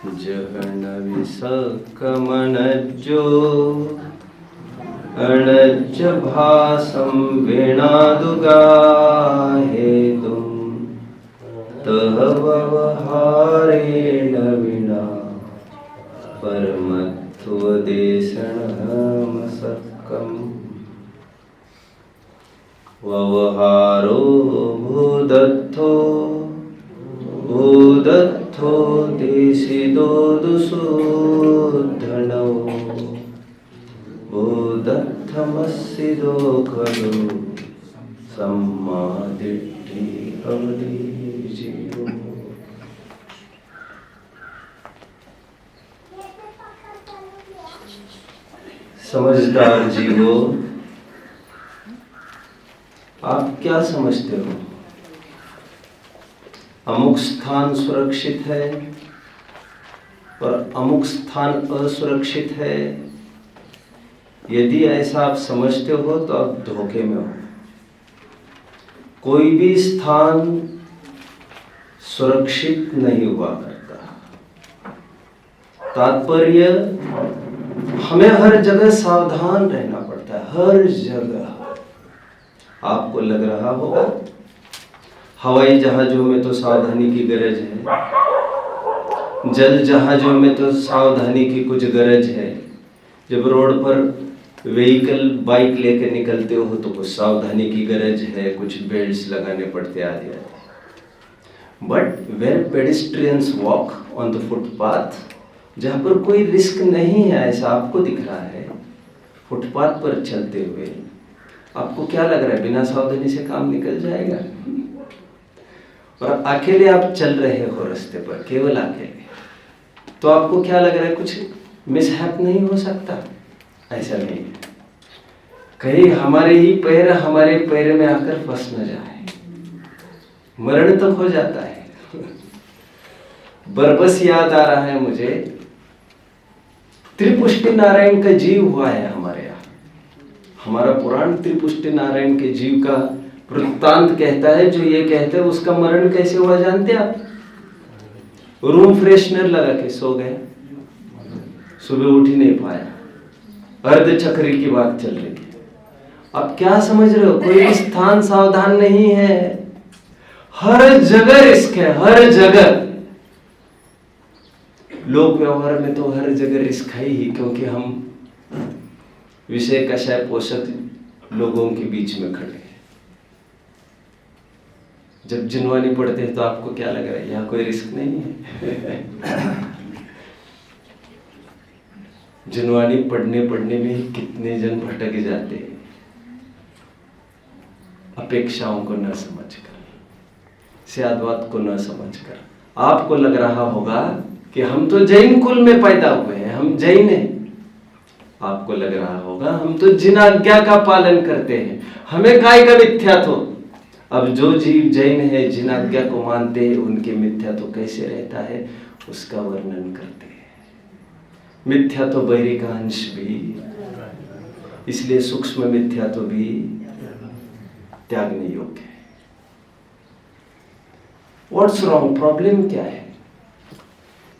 जहन विसकमनज्जो अणज्ज भासं वीणादुगाहेतुं तह व्यवहारेण विना परमत्वदेशनमसक्कम् व्यवहारो भूदत्थो देशितो दुसूद्धनौ भूदत्थमस्सिदो खलु सम्मादिट्ठि अवधीजियो। समझदार जीवो, आप क्या समझते हो? अमुक स्थान सुरक्षित है और अमुक स्थान असुरक्षित है। यदि ऐसा आप समझते हो तो आप धोखे में हो। कोई भी स्थान सुरक्षित नहीं हुआ करता। तात्पर्य, हमें हर जगह सावधान रहना पड़ता है, हर जगह। आपको लग रहा होगा हवाई जहाजों में तो सावधानी की गरज है, जल जहाजों में तो सावधानी की कुछ गरज है। जब रोड पर व्हीकल बाइक लेकर निकलते हो तो कुछ सावधानी की गरज है, कुछ बेल्ट्स लगाने पड़ते आदि आदि। But where pedestrians walk on the footpath, जहाँ पर कोई रिस्क नहीं है ऐसा आपको दिख रहा है, फुटपाथ पर चलते हुए आपको क्या लग रहा है बिना सावधानी से काम निकल जाएगा? और अकेले आप चल रहे हो रास्ते पर, केवल अकेले, तो आपको क्या लग रहा है कुछ मिसहैप नहीं हो सकता? ऐसा नहीं है। कहीं हमारे ही पैर हमारे पैर में आकर फंस न जाए, मरण तक हो जाता है। बरबस याद आ रहा है मुझे, त्रिपुष्टि नारायण का जीव हुआ है हमारे यहाँ। हमारा पुराण त्रिपुष्टि नारायण के जीव का वृत्तांत कहता है। जो ये कहते हैं उसका मरण कैसे हुआ जानते आप? रूम फ्रेशनर लगा के सो गए, सुबह उठ ही नहीं पाया। अर्धचक्री की बात चल रही है। अब क्या समझ रहे हो? कोई स्थान सावधान नहीं है, हर जगह रिस्क है, हर जगह। लोक व्यवहार में तो हर जगह रिस्क है ही, क्योंकि हम विषय कषाय पोषक लोगों के बीच में खड़े हैं। जब जिनवानी पढ़ते हैं तो आपको क्या लग रहा है? यहाँ कोई रिस्क नहीं है। जिनवानी पढ़ने में ही कितने जन भटक जाते हैं, अपेक्षाओं को न समझकर, स्याद्वाद को न समझकर। आपको लग रहा होगा कि हम तो जैन कुल में पैदा हुए हैं, हम जैन हैं। आपको लग रहा होगा हम तो जिन आज्ञा का पालन करते हैं, हमें काय का मिथ्यात्व। अब जो जीव जैन है, जिन आज्ञा को मानते हैं, उनके मिथ्यात्व कैसे रहता है उसका वर्णन करते हैं। मिथ्यात्व बैरी का अंश भी, इसलिए सूक्ष्म मिथ्यात्व भी त्यागने योग्य है। What's wrong? प्रॉब्लम क्या है?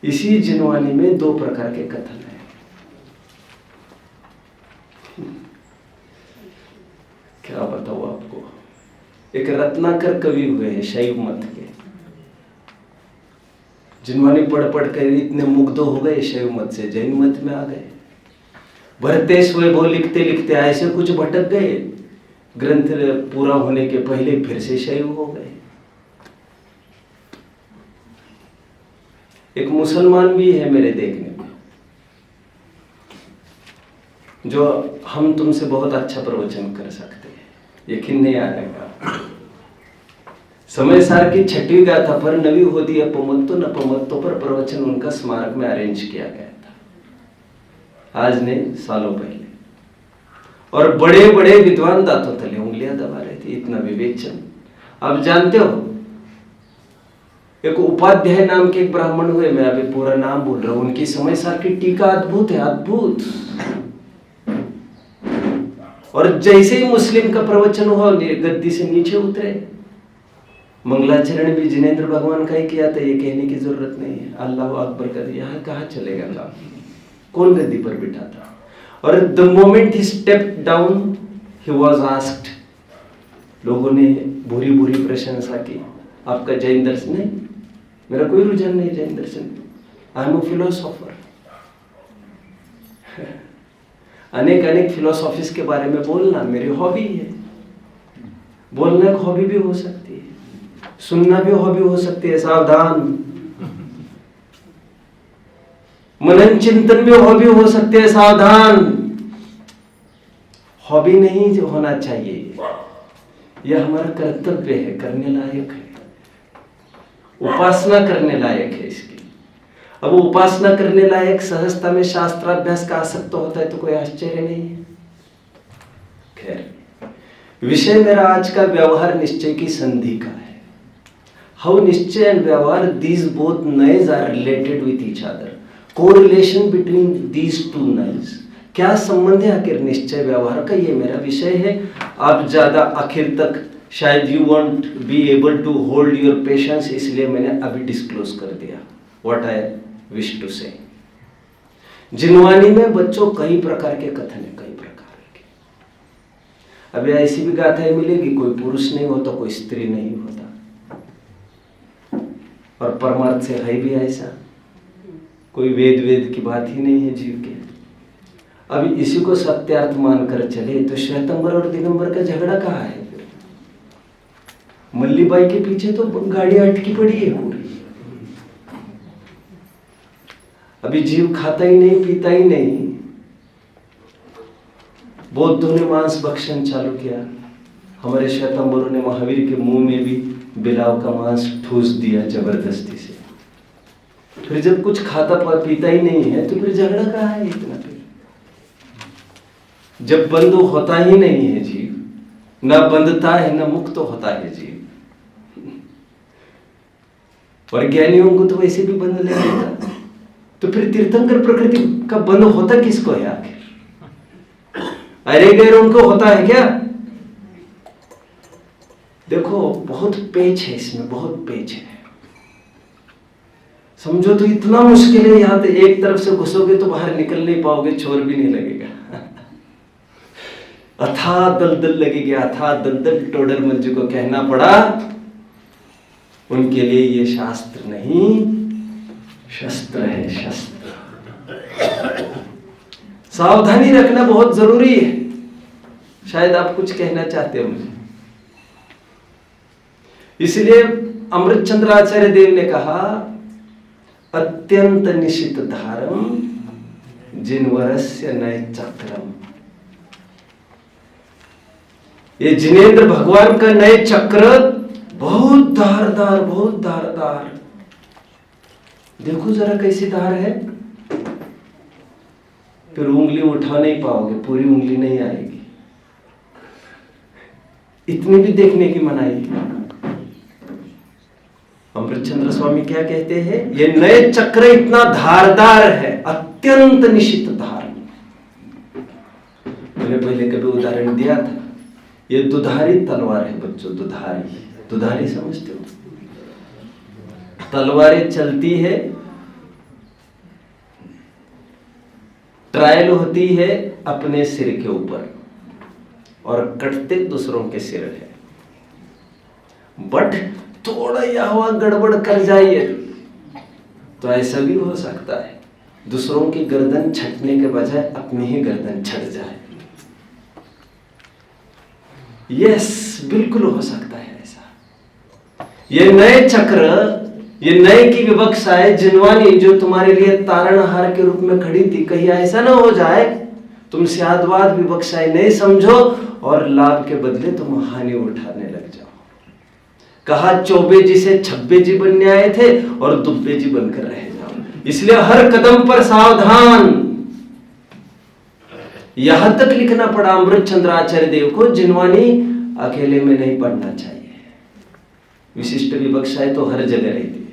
इसी जिनवानी में दो प्रकार के कथन है। क्या बताऊं आपको? एक रत्नाकर कवि हुए हैं शैव मत के, जिनवानी पढ़ कर इतने मुग्ध हो गए शैव मत से, जैन मत में आ गए। भरतेश वैभव लिखते लिखते ऐसे कुछ भटक गए, ग्रंथ पूरा होने के पहले फिर से शैव हो गए। एक मुसलमान भी है मेरे देखने में, जो हम तुमसे बहुत अच्छा प्रवचन कर सकते हैं, यकीन नहीं आएगा। समय सार की छठी गाथा पर नवी होती अपमत्तो नपमत्तो पर प्रवचन उनका स्मारक में अरेंज किया गया था, आज ने सालों पहले। और बड़े बड़े विद्वान दांतों तले उंगलियां दबा रहे थे, इतना विवेचन। आप जानते हो, एक उपाध्याय नाम के एक ब्राह्मण हुए, मैं अभी पूरा नाम बोल रहा हूं, उनकी समय सार की टीका अद्भुत है, अद्भुत। और जैसे ही मुस्लिम का प्रवचन हुआ, गद्दी से नीचे उतरे, मंगलाचरण भी जिनेंद्र भगवान का ही किया था, ये कहने की जरूरत नहीं है। अल्लाह अकबर कर यहाँ कहाँ चलेगा काम, कौन गद्दी पर बिठा था। और the moment he step down he was asked, लोगों ने बुरी बुरी प्रशंसा की, आपका जैन दर्शन नहीं, मेरा कोई रुझान नहीं जैन दर्शन, आई एम अ फिलोसोफर। अनेक अनेक फिलोसॉफीज के बारे में बोलना मेरी हॉबी है। बोलना एक हॉबी भी हो सकती है, सुनना भी हॉबी हो सकती है, सावधान। मनन चिंतन भी हॉबी हो सकते हैं, सावधान। हॉबी नहीं होना चाहिए, यह हमारा कर्तव्य है, करने लायक है, उपासना करने लायक है इसकी। अब उपासना करने लायक सहजता में शास्त्राभ्यास का आसक्त होता है तो कोई आश्चर्य नहीं है। खैर, विषय मेरा आज का व्यवहार निश्चय की संधि का है। हाउ निश्चय एंड व्यवहार, these both nouns are related with each other, correlation between these two nouns. क्या संबंध है आखिर निश्चय व्यवहार का, ये मेरा विषय है। आप ज्यादा आखिर तक शायद you won't be able to hold your patience, इसलिए मैंने अभी डिस्क्लोज कर दिया व्हाट आई विश टू से। जिनवानी में बच्चों कई प्रकार के कथन है, कई प्रकार के। अभी ऐसी भी गाथाएं मिलेगी, कोई पुरुष नहीं होता, कोई स्त्री नहीं होता, और परमार्थ से है भी ऐसा, कोई वेद की बात ही नहीं है जीव के। अभी इसी को सत्यार्थ मानकर चले तो श्वेतंबर और दिगंबर का झगड़ा कहाँ है फिर? मल्लीबाई के पीछे तो गाड़ी अटकी पड़ी है पूरी। अभी जीव खाता ही नहीं, पीता ही नहीं, बौद्धों ने मांस भक्षण चालू किया, हमारे श्वेतंबरों ने महावीर के मुंह में भी बिलाव का मांस ठूस दिया जबरदस्ती से। फिर जब कुछ खाता पीता ही नहीं है तो फिर झगड़ा कहाँ है इतना? फिर जब बंद होता ही नहीं है जीव, ना बंधता है ना मुक्त होता है जीव, और ज्ञानियों को तो वैसे भी बंध नहीं होता, तो फिर तीर्थंकर प्रकृति का बंध होता किसको है आखिर? अरे गैर उनको होता है क्या? देखो बहुत पेच है इसमें, बहुत पेच है। समझो तो इतना मुश्किल है, यहां तो एक तरफ से घुसोगे तो बाहर निकल नहीं पाओगे, छोर भी नहीं लगेगा। अथाह दलदल लगेगी, अथाह दलदल। टोडर मंजू को कहना पड़ा, उनके लिए ये शास्त्र नहीं शस्त्र है, शस्त्र। सावधानी रखना बहुत जरूरी है। शायद आप कुछ कहना चाहते हो मुझे, इसलिए अमृतचंद्र आचार्य देव ने कहा, अत्यंत निशित धारम जिनवरस्य नय चक्रम। ये जिनेंद्र भगवान का नए चक्र बहुत धारदार, बहुत धारदार। देखो जरा कैसी धार है, फिर उंगली उठा नहीं पाओगे, पूरी उंगली नहीं आएगी, इतनी भी देखने की मनाही। अमृतचंद्र स्वामी क्या कहते हैं, ये नए चक्र इतना धारदार है, अत्यंत निशित धार। मैंने पहले कभी उदाहरण दिया था, ये दुधारी तलवार है बच्चों, दुधारी। दुधारी समझते हो? तलवारें चलती है, ट्रायल होती है अपने सिर के ऊपर, और कटते दूसरों के सिर है। बट थोड़ा यह हवा गड़बड़ कर जाए तो ऐसा भी हो सकता है दूसरों की गर्दन छटने के बजाय अपनी ही गर्दन छट जाए। यस, बिल्कुल हो सकता है ऐसा। ये नए चक्र, ये नए की विवक्षा है, जिनवानी जो तुम्हारे लिए तारणहार के रूप में खड़ी थी, कहीं ऐसा ना हो जाए तुम स्यादवाद विवक्षाएं नहीं समझो और लाभ के बदले तुम हानि उठाने लग जाओ। कहा चौबे जी से छब्बे जी बनने आए थे और दुब्बे जी बनकर रह जाओ। इसलिए हर कदम पर सावधान। यहां तक लिखना पड़ा अमृतचंद्र आचार्य देव को, जिनवानी अकेले में नहीं पढ़ना चाहिए। विशिष्ट विवक्षाएं तो हर जगह रहती है,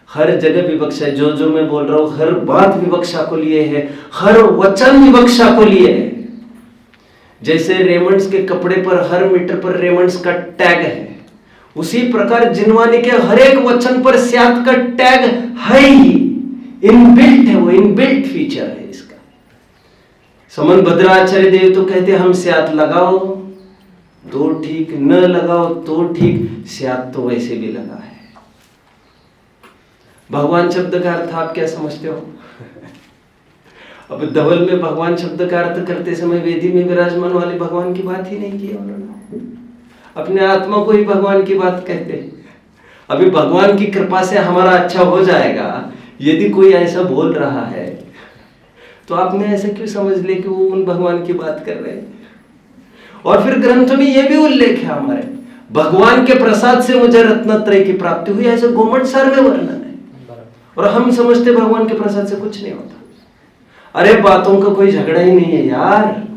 हर जगह विवक्षा है। जो मैं बोल रहा हूं हर बात विवक्षा को लिए है, हर वचन विवक्षा को लिए है। जैसे रेमंड्स के कपड़े पर हर मीटर पर रेमंड्स का टैग है, उसी प्रकार जिनवानी के हर एक वचन पर स्यात् का टैग है ही, इनबिल्ट है, वो इनबिल्ट फीचर है इसका। समन भद्राचार्य देव तो कहते हम स्यात् लगाओ तो ठीक, न लगाओ तो ठीक, स्यात् तो वैसे भी लगा है। भगवान शब्द का अर्थ आप क्या समझते हो? अब धवल में भगवान शब्द का अर्थ करते समय वेदी में विराजमान वाले भगवान की बात ही नहीं की उन्होंने, अपने आत्मा को ही भगवान की बात कहते। अभी भगवान की कृपा से हमारा अच्छा हो जाएगा यदि कोई ऐसा बोल रहा है तो आपने ऐसा क्यों समझ ले कि वो उन भगवान की बात कर रहे हैं? और फिर ग्रंथ में यह भी उल्लेख है हमारे, भगवान के प्रसाद से मुझे रत्नत्रय की प्राप्ति हुई, ऐसे गोमट सार में वर्णन है। और हम समझते भगवान के प्रसाद से कुछ नहीं होता। अरे बातों का कोई झगड़ा ही नहीं है यार,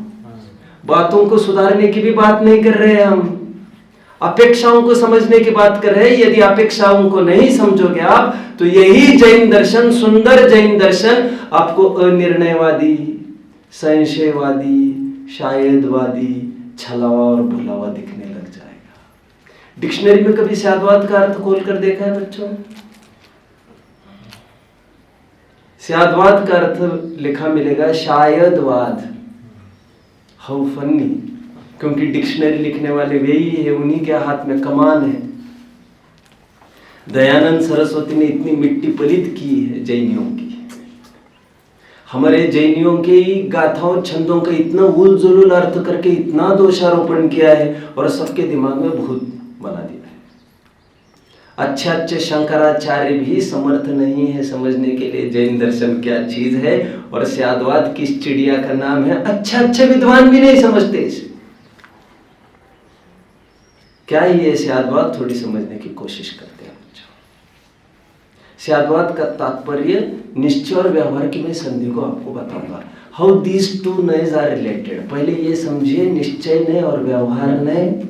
बातों को सुधारने की भी बात नहीं कर रहे हैं हम, अपेक्षाओं को समझने की बात कर रहे हैं। यदि अपेक्षाओं को नहीं समझोगे आप तो यही जैन दर्शन, सुंदर जैन दर्शन आपको अनिर्णयवादी, संशयवादी, शायदवादी, छलावा और भुलावा दिखने लग जाएगा। डिक्शनरी में कभी स्याद्वाद का अर्थ खोल कर देखा है बच्चों? स्याद्वाद का अर्थ लिखा मिलेगा शायदवाद। हाउ फनी, क्योंकि डिक्शनरी लिखने वाले वे ही है, उन्हीं के हाथ में कमान है। दयानंद सरस्वती ने इतनी मिट्टी पलित की है जैनियों की, हमारे जैनियों के गाथाओं छंदों का इतना उल जुलूल अर्थ करके इतना दोषारोपण किया है और सबके दिमाग में भूत बना दिया है। अच्छे अच्छे शंकराचार्य भी समर्थ नहीं है समझने के लिए जैन दर्शन क्या चीज है और स्याद्वाद किस चिड़िया का नाम है। अच्छे विद्वान भी नहीं समझते इसे। क्या ये स्याद्वाद थोड़ी समझने की कोशिश करते हैं बच्चों। स्याद्वाद का तात्पर्य निश्चय और व्यवहार की मैं संधि को आपको बताऊंगा। हाउ दीज टू नयज आर रिलेटेड। पहले ये समझिए, निश्चय नय और व्यवहार नय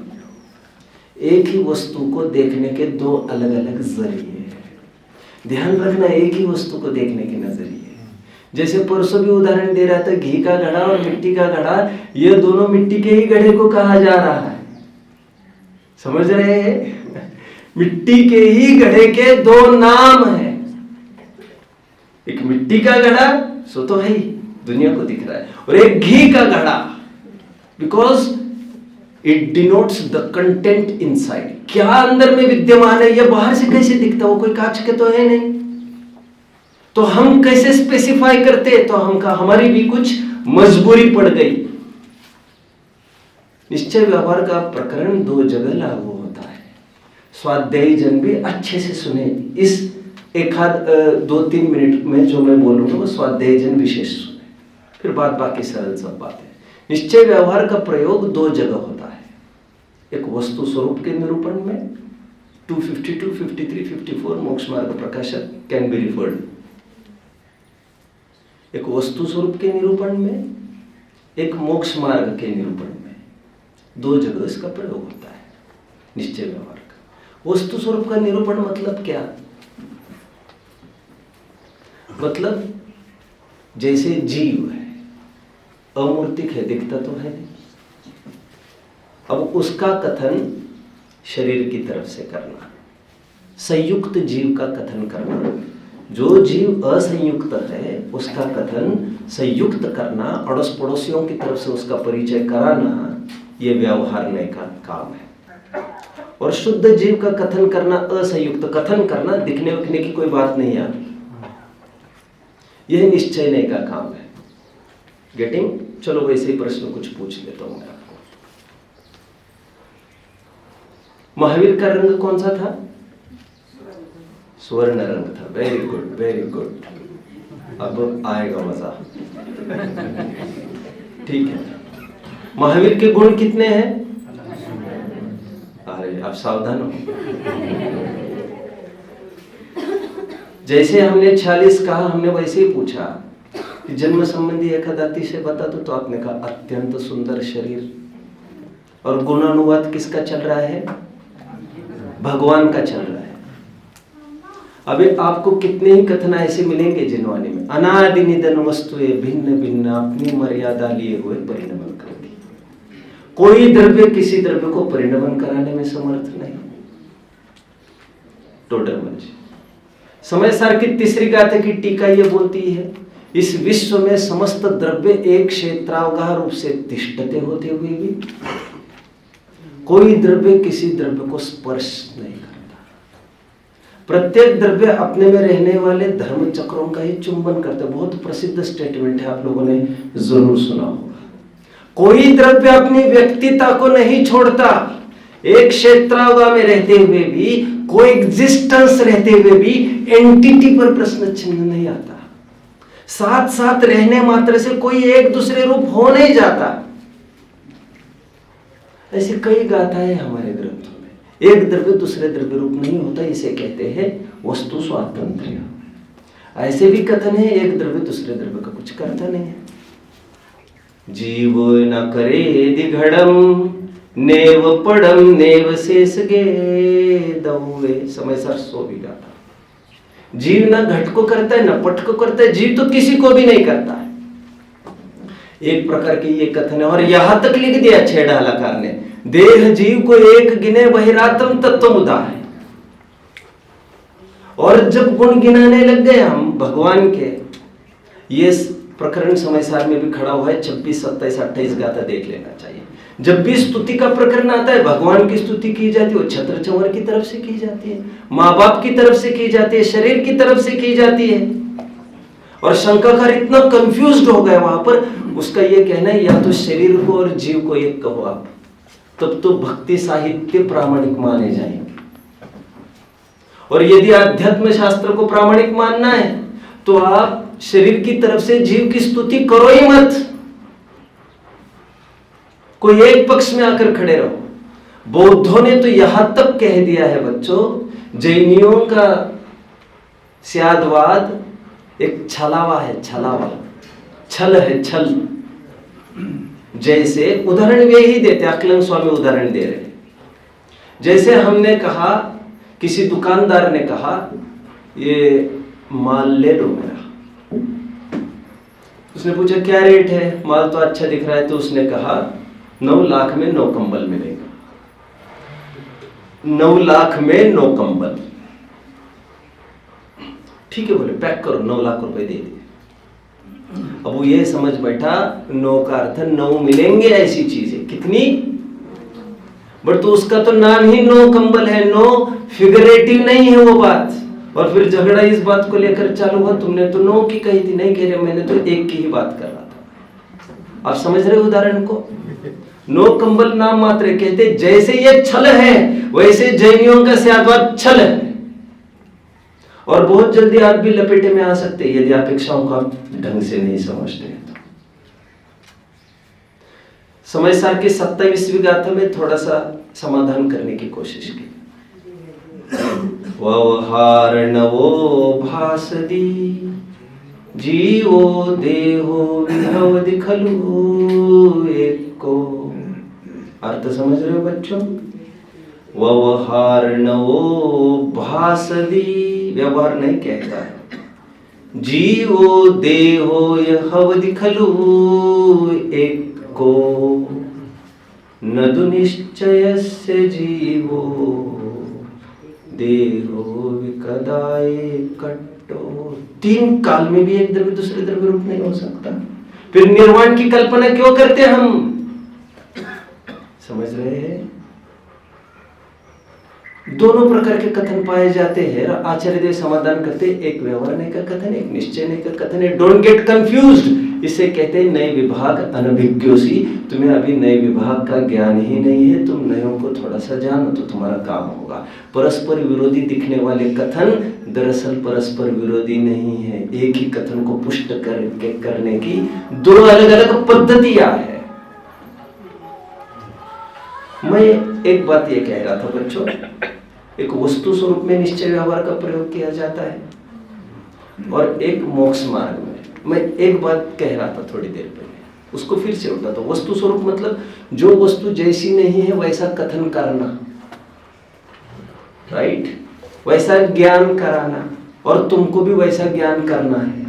एक ही वस्तु को देखने के दो अलग अलग जरिए हैं। ध्यान रखना, एक ही वस्तु को देखने के नजरिए। जैसे परसों भी उदाहरण दे रहा था, घी का घड़ा और मिट्टी का घड़ा, ये दोनों मिट्टी के ही घड़े को कहा जा रहा है। समझ रहे हैं? मिट्टी के ही घड़े के दो नाम हैं। एक मिट्टी का घड़ा सो तो है ही, दुनिया को दिख रहा है, और एक घी का घड़ा, because it denotes the content inside. क्या अंदर में विद्यमान है, यह बाहर से कैसे दिखता? वो कोई कांच के तो है नहीं, तो हम कैसे स्पेसिफाई करते? तो हमारी भी कुछ मजबूरी पड़ गई। निश्चय व्यवहार का प्रकरण दो जगह लागू होता है। स्वाध्यायी जन भी अच्छे से सुने, इस एक आध 2-3 मिनट में जो मैं बोलूंगा वो स्वाध्यायी जन विशेष सुने, फिर बाकी सरल सब बातें। निश्चय व्यवहार का प्रयोग दो जगह होता है। एक वस्तु स्वरूप के निरूपण में 252, 53, 54 मोक्ष मार्ग प्रकाशक कैन बी रिफर्ड। एक वस्तु स्वरूप के निरूपण में, एक मोक्ष मार्ग के निरूपण में, दो जगह इसका प्रयोग होता है निश्चय व्यवहार का। वस्तु स्वरूप का निरूपण मतलब क्या? मतलब जैसे जीव है, अमूर्तिक है, दिखता तो है नहीं, अब उसका कथन शरीर की तरफ से करना, संयुक्त जीव का कथन करना। जो जीव असंयुक्त है उसका कथन संयुक्त करना, अड़ोस पड़ोसियों की तरफ से उसका परिचय कराना, ये व्यवहार नय का काम है। और शुद्ध जीव का कथन करना, असंयुक्त कथन करना, दिखने उखने की कोई बात नहीं है, यह निश्चय नय का काम है। गेटिंग? चलो वैसे ही प्रश्न कुछ पूछ लेता हूं मैं आपको। महावीर का रंग कौन सा था? स्वर्ण रंग था। Very good, very good. अब आएगा मजा। ठीक है। महावीर के गुण कितने हैं? अरे आप सावधान हो। जैसे हमने 46 कहा, हमने वैसे ही पूछा कि जन्म संबंधी एकादाती से बता दो, तो आपने कहा अत्यंत सुंदर शरीर। और गुणानुवाद किसका चल रहा है? भगवान का चल रहा है। अभी आपको कितने ही कथन ऐसे मिलेंगे जिनवानी में, अनादि निधन वस्तुएं भिन्न भिन्न अपनी मर्यादा लिए हुए परिणमन करती। कोई द्रव्य किसी द्रव्य को परिणमन कराने में समर्थ नहीं। टोडर मर्जी। समय सार की तीसरी गाथा की टीका ये बोलती है, इस विश्व में समस्त द्रव्य एक क्षेत्रावगाह रूप से तिष्ठते होते हुए भी कोई द्रव्य किसी द्रव्य को स्पर्श नहीं करता। प्रत्येक द्रव्य अपने में रहने वाले धर्म चक्रों का ही चुंबन करता है। बहुत प्रसिद्ध स्टेटमेंट है, आप लोगों ने जरूर सुना होगा। कोई द्रव्य अपनी व्यक्तिता को नहीं छोड़ता। एक क्षेत्रावगाह में रहते हुए भी, कोई एग्जिस्टेंस रहते हुए भी एंटिटी पर प्रश्न चिन्ह नहीं आता। साथ साथ रहने मात्र से कोई एक दूसरे रूप हो नहीं जाता। ऐसी कई गाथाएं हमारे ग्रंथों में। एक द्रव्य दूसरे द्रव्य रूप नहीं होता, इसे कहते हैं वस्तु स्वातंत्र्य। ऐसे भी कथन है, एक द्रव्य दूसरे द्रव्य का कुछ करता नहीं है। जीव न करे दिघड़म नेव पड़म नेव शेष गे दौवे। समय सर सो भी गाता। जीव न घट को करता है न पट को करता है, जीव तो किसी को भी नहीं करता है। एक प्रकार की ये कथन है। और यहां तक लिख दिया छेड़ालाकार ने, देह जीव को एक गिने बहिरात्म तत्व मुदा है। और जब गुण गिनाने लग गए हम भगवान के, ये प्रकरण समय सार में भी खड़ा हुआ है, 26, 27, 28 गाथा देख लेना चाहिए। जब भी स्तुति का प्रकरण आता है, भगवान की स्तुति की जाती है, वो छत्र चंवर की तरफ से की जाती है, माँ बाप की तरफ से की जाती है, शरीर की तरफ से की जाती है। और शंकाकार इतना कंफ्यूज्ड हो गया वहां पर, उसका ये कहना है या तो शरीर को और जीव को एक कहो आप, तब तो भक्ति साहित्य प्रामाणिक माने जाएंगे। और यदि अध्यात्म शास्त्र को प्रामाणिक मानना है तो आप शरीर की तरफ से जीव की स्तुति करो ही मत, कोई एक पक्ष में आकर खड़े रहो। बौद्धों ने तो यहां तक कह दिया है बच्चों, जैनियों का स्यादवाद एक छलावा है, छलावा, छल है, छल। जैसे उदाहरण वे ही देते, अकलन स्वामी उदाहरण दे रहे। जैसे हमने कहा, किसी दुकानदार ने कहा ये माल ले लो मेरा। उसने पूछा क्या रेट है, माल तो अच्छा दिख रहा है। तो उसने कहा 9 लाख में 9 कंबल मिलेगा। 9 लाख में 9 कंबल। ठीक है बोले, पैक करो, 9 लाख रुपए दे दिए। अब वो ये समझ बैठा 9 का अर्थ 9 मिलेंगे ऐसी चीज है। कितनी? बट तो उसका तो नाम ही 9 कंबल है, 9 फिगरेटिव नहीं है वो बात। और फिर झगड़ा इस बात को लेकर चालू हुआ, तुमने तो 9 की कही थी। नहीं कह रहे, मैंने तो 1 की ही बात कर रहा था। आप समझ रहे उदाहरण को? 9 कंबल नाम मात्र कहते। जैसे ये छल है वैसे जैनियों का स्यादवाद छल है। और बहुत जल्दी आप भी लपेटे में आ सकते हैं यदि अपेक्षाओं को आप ढंग से नहीं समझते हैं तो। समय सार की 27वीं गाथा में थोड़ा सा समाधान करने की कोशिश की। व्यवहार नवो भासदी जीवो देहो विधवदि खलु एको। अर्थ समझ रहे हो बच्चों? व्यवहार नवो भासदी, व्यवहार नहीं कहता है। जीवो देहो यहवदि खलु एको नदु निश्चयस्य जीवो देहो विकदाय कट्टो। 3 काल में भी एक द्रव्य दूसरे द्रव्य रूप नहीं हो सकता। फिर निर्वाण की कल्पना क्यों करते हम? समझ रहे हैं? दोनों प्रकार के कथन पाए जाते हैं। आचार्य देव समाधान करते, एक व्यवहार नहीं का कथन, एक निश्चय नहीं का कथन है। Don't get confused. इसे कहते हैं नए विभाग अनभिज्ञोसी। तुम्हें अभी नए विभाग का ज्ञान ही नहीं है, तुम नयों को थोड़ा सा जानो तो तुम्हारा काम होगा। परस्पर विरोधी दिखने वाले कथन दरअसल परस्पर विरोधी नहीं है। एक ही कथन को पुष्ट करने की 2 अलग अलग पद्धतियां है। मैं एक बात ये कह रहा था बच्चों, एक वस्तु स्वरूप में निश्चय व्यवहार का प्रयोग किया जाता है और एक मोक्ष मार्ग में। मैं एक बात कह रहा था थोड़ी देर पहले, उसको फिर से उठाता हूं। वस्तु स्वरूप मतलब जो वस्तु जैसी नहीं है वैसा कथन करना, राइट? वैसा ज्ञान कराना, और तुमको भी वैसा ज्ञान करना है।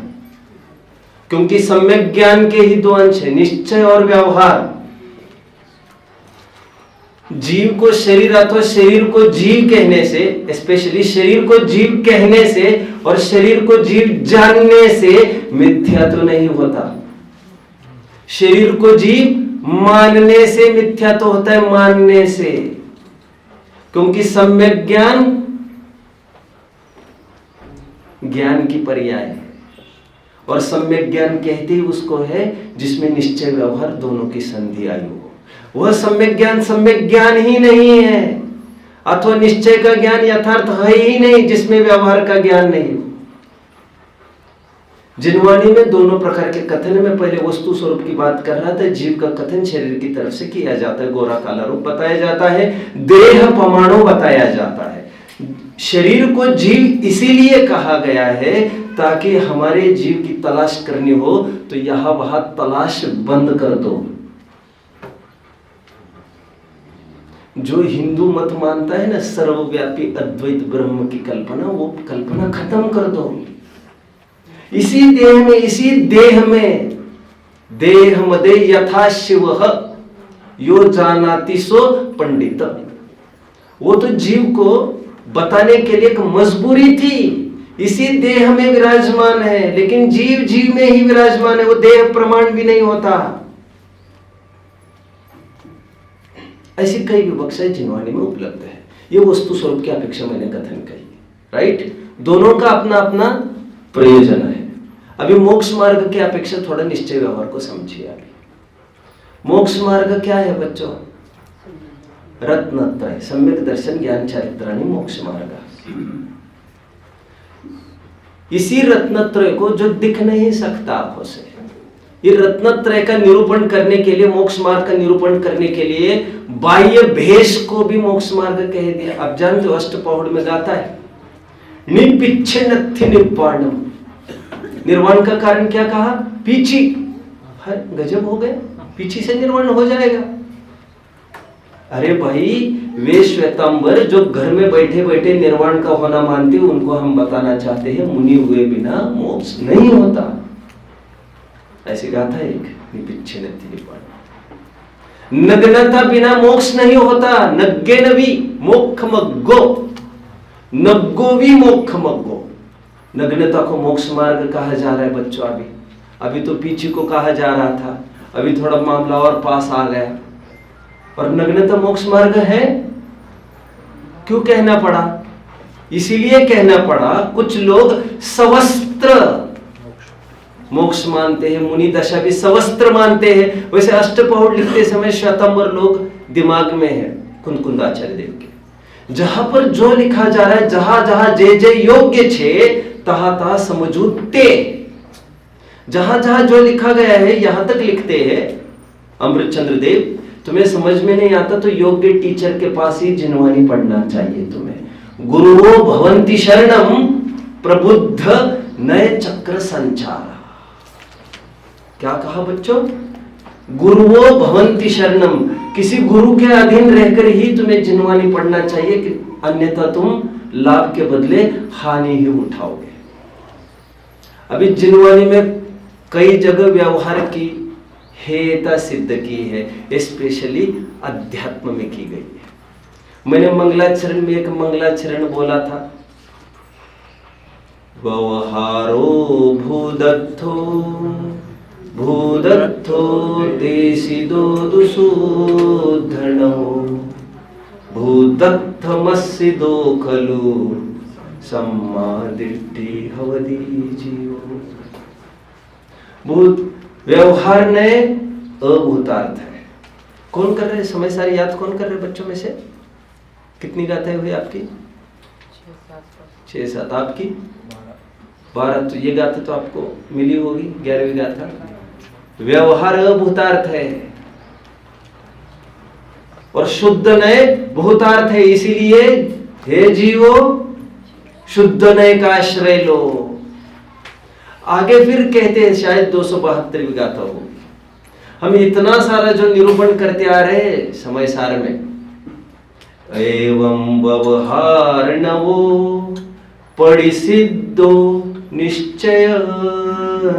क्योंकि सम्यक ज्ञान के ही 2 अंश है, निश्चय और व्यवहार। जीव को शरीर अथवा शरीर को जीव कहने से, स्पेशली शरीर को जीव कहने से और शरीर को जीव जानने से मिथ्या तो नहीं होता। शरीर को जीव मानने से मिथ्या तो होता है, मानने से, क्योंकि सम्यक ज्ञान ज्ञान की पर्याय है और सम्यक ज्ञान कहते ही उसको है जिसमें निश्चय व्यवहार दोनों की संधि आई हो। वह सम्यक ज्ञान ही नहीं है, अथवा निश्चय का ज्ञान यथार्थ है ही नहीं जिसमें व्यवहार का ज्ञान नहीं हो। जिनवाणी में दोनों प्रकार के कथन में पहले वस्तु स्वरूप की बात कर रहा था। जीव का कथन शरीर की तरफ से किया जाता है, गोरा काला रूप बताया जाता है, देह प्रमाणों बताया जाता है। शरीर को जीव इसीलिए कहा गया है ताकि हमारे जीव की तलाश करनी हो तो यहां वहां तलाश बंद कर दो। जो हिंदू मत मानता है ना सर्वव्यापी अद्वैत ब्रह्म की कल्पना, वो कल्पना खत्म कर दो। इसी देह में देह मदे यथा शिवः यो जानाति सो पंडित। वो तो जीव को बताने के लिए एक मजबूरी थी, इसी देह में विराजमान है, लेकिन जीव में ही विराजमान है, वो देह प्रमाण भी नहीं होता। ऐसी कई विवक्षाएं जिनवाणी में उपलब्ध है। ये वस्तु स्वरूप की अपेक्षा मैंने कथन कही, राइट। दोनों का अपना अपना प्रयोजन है। अभी मोक्ष मार्ग की अपेक्षा थोड़ा निश्चय व्यवहार को समझिए। अभी मोक्ष मार्ग क्या है बच्चों? रत्नत्रय, सम्यक दर्शन ज्ञान चारित्राणि मोक्ष मार्ग। इसी रत्नत्रय को जो दिख नहीं सकता आंखों से, ये रत्नत्रय का निरूपण करने के लिए, मोक्ष मार्ग का निरूपण करने के लिए बाह्य भेष को भी मोक्ष मार्ग कह दिया। आप जानते हो अष्टपौढ़ में गाता है निपिच्छनत्थि निर्वाणम। निर्वाण का कारण क्या कहा? पीछी। गजब हो गए, पीछी से निर्वाण हो जाएगा। अरे भाई, वे श्वेतांबर जो घर में बैठे बैठे निर्वाण का होना मानते, उनको हम बताना चाहते हैं मुनि हुए बिना मोक्ष नहीं होता। ऐसी गाथा एक निपिच्छनत्थि निर्वाणम। नग्नता बिना मोक्ष नहीं होता। नग्गे नवी मोक्षमग्गो, नग्गो भी मोक्षमग्गो। नग्नता को मोक्ष मार्ग कहा जा रहा है बच्चों। अभी तो पीछे को कहा जा रहा था, अभी थोड़ा मामला और पास आ गया। और नग्नता मोक्ष मार्ग है। क्यों कहना पड़ा? इसीलिए कहना पड़ा, कुछ लोग सवस्त्र मोक्ष मानते हैं, मुनि दशा भी सवस्त्र मानते हैं। वैसे अष्टपौढ़ लिखते समय श्वेतांबर लोग दिमाग में है कुंदकुंदाचार्य देव के। जहां पर जो लिखा जा रहा है, जहां जहां जे योग्य छे तहा तहा समझूते। जहां जहां जो लिखा गया है यहां तक लिखते हैं अमृतचंद्र देव। तुम्हें समझ में नहीं आता तो योग्य टीचर के पास ही जिनवाणी पढ़ना चाहिए तुम्हें। गुरुवो भवन्ति शरणम प्रबुद्ध नए चक्र संचार। क्या कहा बच्चों? गुरुवो भवन्ति शरणम। किसी गुरु के अधीन रहकर ही तुम्हें जिनवाणी पढ़ना चाहिए, कि अन्यथा तुम लाभ के बदले हानि ही उठाओगे। अभी जिनवाणी में कई जगह व्यवहार की हेयता सिद्ध की है, स्पेशली अध्यात्म में की गई है। मैंने मंगलाचरण में एक मंगलाचरण बोला था, व्यवहारो भूदत्थो भूदत्थो देशिदो दुसूद्धनो भूदत्थमस्सिदो खलु सम्मा दिट्टि हवदि जीवो। भूत व्यवहार ने अभूतार्थ है। कौन कर रहे? समय सारी याद कौन कर रहे बच्चों में से? कितनी गाथाएं हुई आपकी? 6-7। आपकी 12। तो ये गाथा तो आपको मिली होगी, 11वीं गाथा। व्यवहार अभूतार्थ है और शुद्ध नए भूतार्थ है। इसीलिए हे जीवो शुद्ध नए का आश्रय लो। आगे फिर कहते हैं, शायद 272वीं गाथा हो। हम इतना सारा जो निरूपण करते आ रहे हैं समय सार में, एवं व्यवहार नवो परिसिद्धो निश्चय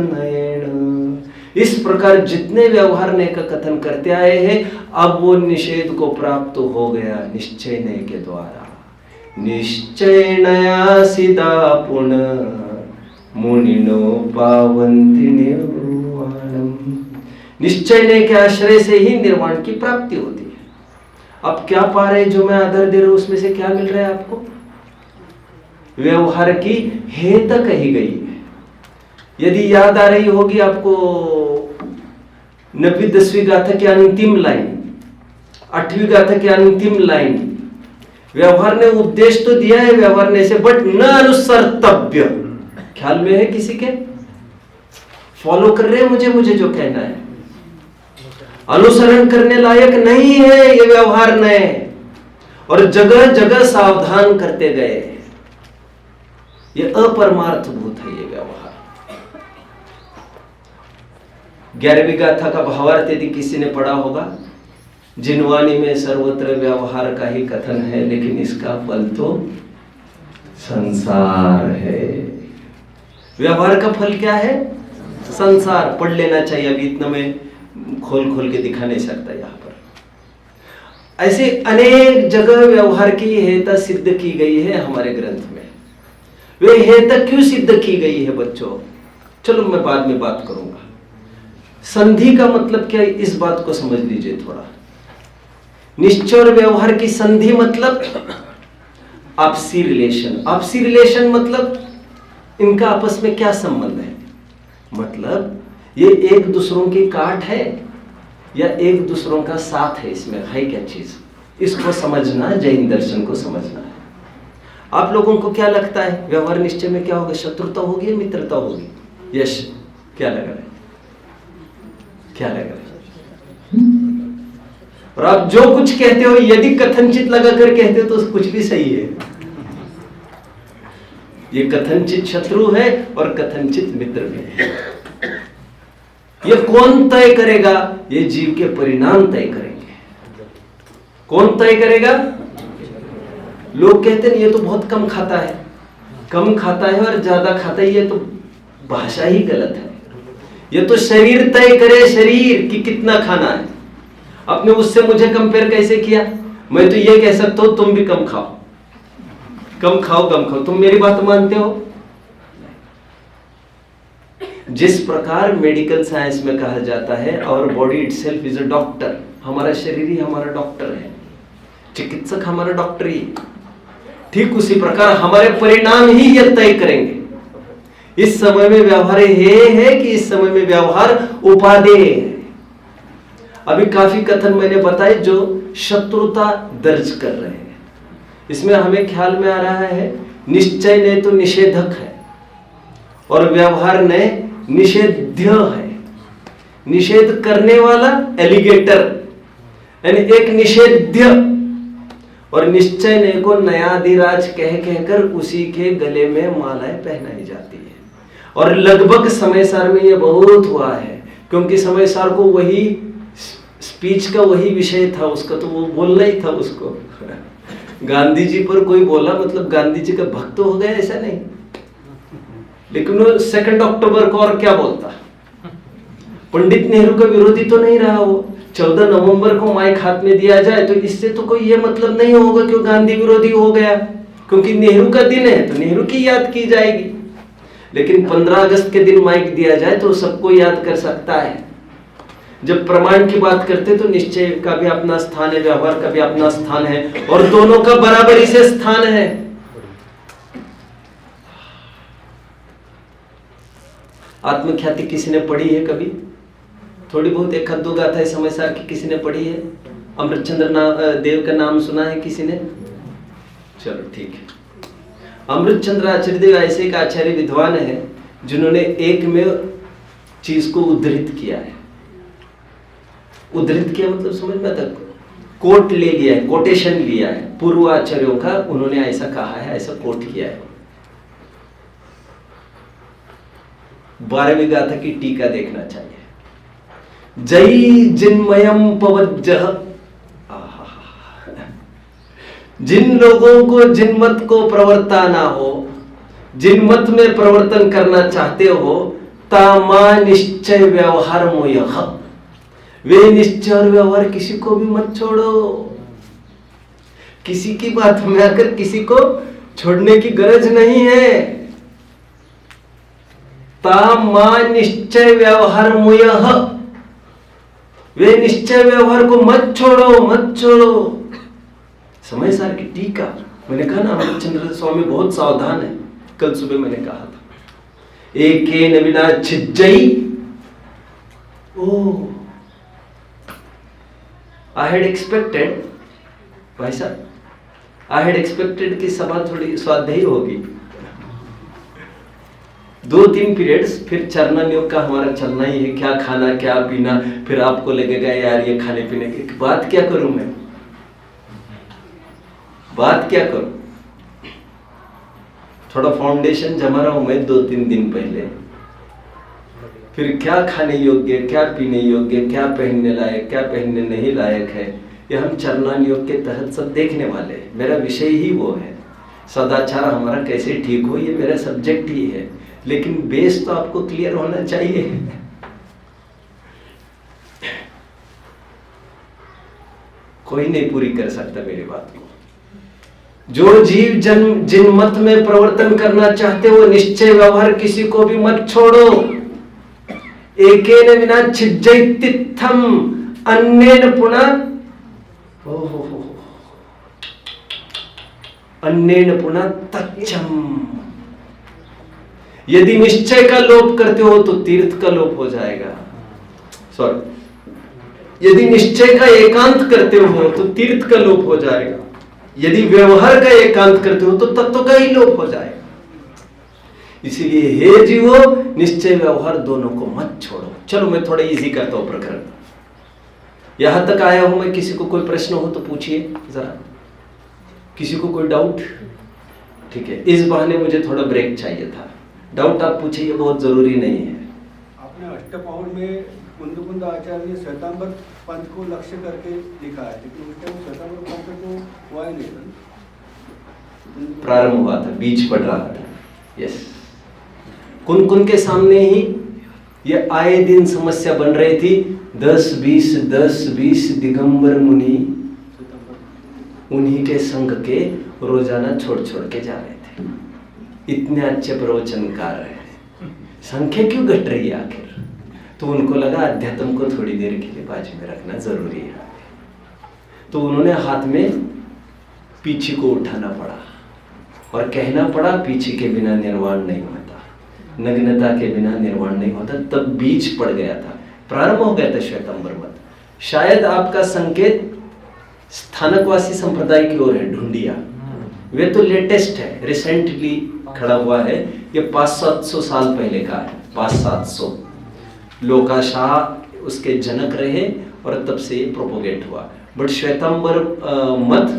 नयन। इस प्रकार जितने व्यवहार नय का कथन करते आए हैं, अब वो निषेध को प्राप्त हो गया निश्चय नय के द्वारा। निश्चय नया सिदा पुनः मुनिनो पावन्ति निर्वाणम। निश्चय नय के आश्रय से ही निर्वाण की प्राप्ति होती है। अब क्या पा रहे, जो मैं आदर दे रहा हूं उसमें से क्या मिल रहा है आपको? व्यवहार की हेत कही गई है। यदि याद आ रही होगी आपको 9वीं 10वीं गाथा की अंतिम लाइन, 8वीं गाथा की अंतिम लाइन, व्यवहार ने उपदेश तो दिया है व्यवहार ने से, बट न अनुसर्तव्य। ख्याल में है किसी के? फॉलो कर रहे हैं मुझे जो कहना है? अनुसरण करने लायक नहीं है ये व्यवहार नए, और जगह जगह सावधान करते गए। ये अपरमार्थ भूत है ये व्यवहार। 11वीं गाथा का भावार्थ यदि किसी ने पढ़ा होगा, जिनवानी में सर्वत्र व्यवहार का ही कथन है, लेकिन इसका फल तो संसार है। व्यवहार का फल क्या है? संसार। पढ़ लेना चाहिए, अभी इतना मैं खोल के दिखा नहीं सकता यहाँ पर। ऐसे अनेक जगह व्यवहार की हेता सिद्ध की गई है हमारे ग्रंथ में। वे हेता क्यों सिद्ध की गई है बच्चों? चलो मैं बाद में बात करूंगा। संधि का मतलब क्या है, इस बात को समझ लीजिए थोड़ा। निश्चय और व्यवहार की संधि मतलब आपसी रिलेशन। आपसी रिलेशन मतलब इनका आपस में क्या संबंध है? मतलब ये एक दूसरों की काट है या एक दूसरों का साथ है? इसमें है क्या चीज? इसको समझना, जैन दर्शन को समझना है। आप लोगों को क्या लगता है व्यवहार निश्चय में क्या होगा? शत्रुता होगी या मित्रता होगी? यश क्या लग रहा है? क्या लग रहा है? और आप जो कुछ कहते हो यदि कथनचित लगाकर कहते हो तो कुछ भी सही है। ये कथनचित शत्रु है और कथनचित मित्र भी है। ये कौन तय करेगा? ये जीव के परिणाम तय करेंगे। कौन तय करेगा? लोग कहते हैं ये तो बहुत कम खाता है, कम खाता है और ज्यादा खाता है, ये तो भाषा ही गलत है। ये तो शरीर तय करे, शरीर कि कितना खाना है। आपने उससे मुझे कंपेयर कैसे किया? मैं तो ये कह सकता हूं तुम भी कम खाओ, कम खाओ, कम खाओ। तुम मेरी बात मानते हो? जिस प्रकार मेडिकल साइंस में कहा जाता है और body itself is a doctor, हमारा शरीर ही हमारा डॉक्टर है, चिकित्सक हमारा डॉक्टर ही। ठीक उसी प्रकार हमारे परिणाम ही ये तय करेंगे। इस समय में व्यवहार ये है कि इस समय में व्यवहार उपादेय है। अभी काफी कथन मैंने बताए जो शत्रुता दर्ज कर रहे हैं। इसमें हमें ख्याल में आ रहा है निश्चय ने तो निषेधक है और व्यवहार ने निषेध्य है। निषेध करने वाला एलिगेटर, यानी एक निषेध्य, और निश्चय ने को नयाधिराज कहकर उसी के गले में मालाएं पहनाई जाती है। और लगभग समय सार में ये बहुत हुआ है, क्योंकि समय सार को वही स्पीच का वही विषय था उसका, तो वो बोलना ही था उसको। गांधी जी पर कोई बोला मतलब गांधी जी का भक्त हो गया, ऐसा नहीं। लेकिन वो 2 अक्टूबर को और क्या बोलता? पंडित नेहरू का विरोधी तो नहीं रहा वो। 14 नवंबर को माइक हाथ में दिया जाए तो इससे तो कोई ये मतलब नहीं होगा कि गांधी विरोधी हो गया, क्योंकि नेहरू का दिन है तो नेहरू की याद की जाएगी। लेकिन 15 अगस्त के दिन माइक दिया जाए तो सबको याद कर सकता है। जब प्रमाण की बात करते तो निश्चय का भी अपना स्थान है, व्यवहार का भी अपना स्थान है, और दोनों का बराबरी से स्थान है। आत्मख्याति किसी ने पढ़ी है कभी? थोड़ी बहुत एक दो गाथा समय सार की किसी ने पढ़ी है? अमृतचंद्र देव का नाम सुना है किसी ने? चलो ठीक है। अमृतचंद्र आचार्य देव ऐसे एक आचार्य विद्वान है जिन्होंने एक में चीज को उद्धृत किया है। उद्धृत किया मतलब समझ में आता? कोट ले लिया है, कोटेशन लिया है पूर्व आचार्यों का, उन्होंने ऐसा कहा है, ऐसा कोट किया है। 12वीं गाथा की टीका देखना चाहिए। जय जिन्मयम पवज्जह, जिन लोगों को जिनमत को प्रवर्ताना हो, जिनमत में प्रवर्तन करना चाहते हो, तामा निश्चय व्यवहार मोयः, वे निश्चय और व्यवहार किसी को भी मत छोड़ो। किसी की बात में आकर किसी को छोड़ने की गरज नहीं है। तामा निश्चय व्यवहार मोयः, वे निश्चय व्यवहार को मत छोड़ो, मत छोड़ो। समय सार की टीका, मैंने कहा ना अमृतचंद्र स्वामी बहुत सावधान है। कल सुबह मैंने कहा था, एकेन विना छिज्जई। ओह, आई हैड एक्सपेक्टेड, भाई साहब, आई हैड एक्सपेक्टेड कि सभा थोड़ी स्वाध्यायी होगी। 2-3 पीरियड्स, फिर चरणन योग का हमारा चलना ही है, क्या खाना क्या पीना। फिर आपको लगेगा यार ये खाने पीने की बात क्या करूं मैं, बात क्या करूं। थोड़ा फाउंडेशन जमा रहा हूं मैं 2-3 दिन पहले। फिर क्या खाने योग्य, क्या पीने योग्य, क्या पहनने लायक, क्या पहनने नहीं लायक है, ये हम चरणान योग के तहत सब देखने वाले हैं। मेरा विषय ही वो है, सदाचार हमारा कैसे ठीक हो, ये मेरा सब्जेक्ट ही है। लेकिन बेस तो आपको क्लियर होना चाहिए। कोई नहीं पूरी कर सकता मेरी बात को। जो जीव जन्म जिन मत में प्रवर्तन करना चाहते हो, निश्चय व्यवहार किसी को भी मत छोड़ो। एकेन विना छिज्जै तित्थम अन्येन पुनः, अन्येन पुनः तच्चम। यदि निश्चय का लोप करते हो तो तीर्थ का लोप हो जाएगा। सॉरी, यदि निश्चय का एकांत करते हो तो तीर्थ का लोप हो जाएगा। यदि व्यवहार का एकांत करते हो तो तत्व का ही लोप हो जाएगा। इसीलिए हे जीवो, निश्चय व्यवहार दोनों को मत छोड़ो। चलो मैं थोड़ा इजी करता हूं प्रकरण। यहां तक आया हूं मैं, किसी को कोई प्रश्न हो तो पूछिए जरा, किसी को कोई डाउट? ठीक है, इस बहाने मुझे थोड़ा ब्रेक चाहिए था। डाउट आप पूछिए, बहुत जरूरी नहीं है। आपने अष्टपहर में कुंद आचार्य ने श्वेतांबर पंथ को लक्ष्य करके लिखा है, लेकिन उस टाइम श्वेतांबर पंथ को हुआ ही नहीं था, प्रारंभ हुआ था, बीज पड़ रहा था। यस, कुंद के सामने ही ये आए दिन समस्या बन रही थी। 10-20 दिगंबर मुनि उन्हीं के संग के रोजाना छोड़ के जा रहे थे। इतने अच्छे प्रवचनकार है, संख्या क्यों घट रही है आखिर? तो उनको लगा अध्यात्म को थोड़ी देर के लिए बाजू में रखना जरूरी है। तो उन्होंने हाथ में पीछे को उठाना पड़ा और कहना पड़ा, पीछे के बिना निर्वाण नहीं होता, नग्नता के बिना निर्वाण नहीं होता। तब बीज पड़ गया था, प्रारंभ हो गया था श्वेतांबर मत। शायद आपका संकेत स्थानकवासी संप्रदाय की ओर है, ढूंढिया। वे तो लेटेस्ट है, रिसेंटली खड़ा हुआ है। ये 500-700 साल पहले का है, 500-700। लोकाशाह उसके जनक रहे और तब से ये प्रोपोगेट हुआ। बट श्वेतांबर मत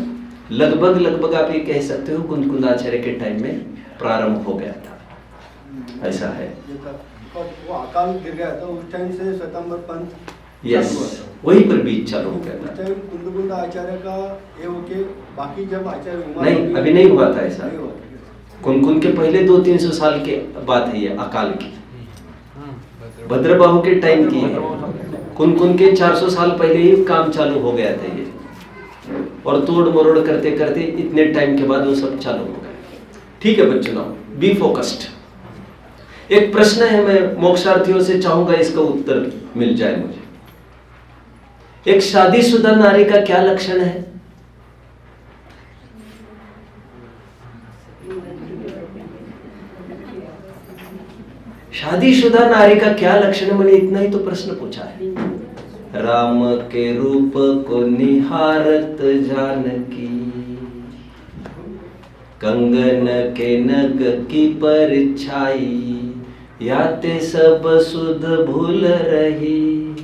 लगभग आप ये कह सकते हो कुंदाचार्य के टाइम में प्रारंभ हो गया था, ऐसा है। वो अकाल गिर गया था उस टाइम से श्वेतांबर पंथ, यस, वहीं पर बीच चालू हो गया था। उस टाइम कुंद आचार्य का ये होके बाकी जब आचार्य नहीं, अभी नहीं हुआ था ऐसा। कुंद के पहले 200-300 साल की बात है ये अकाल की, भद्रबाहु के टाइम की है। कुंद के 400 साल पहले ही काम चालू हो गया था ये, और तोड़ मरोड़ करते करते इतने टाइम के बाद वो सब चालू हो गया। ठीक है बच्चों, नाउ बी फोकस्ड। एक प्रश्न है, मैं मोक्षार्थियों से चाहूंगा इसका उत्तर मिल जाए मुझे। एक शादीशुदा नारी का क्या लक्षण है? शादीशुदा नारी का क्या लक्षण है? मैंने इतना ही तो प्रश्न पूछा है। राम के रूप को निहारत जानकी, कंगन के नग की परछाई, याते सब सुध भूल रही,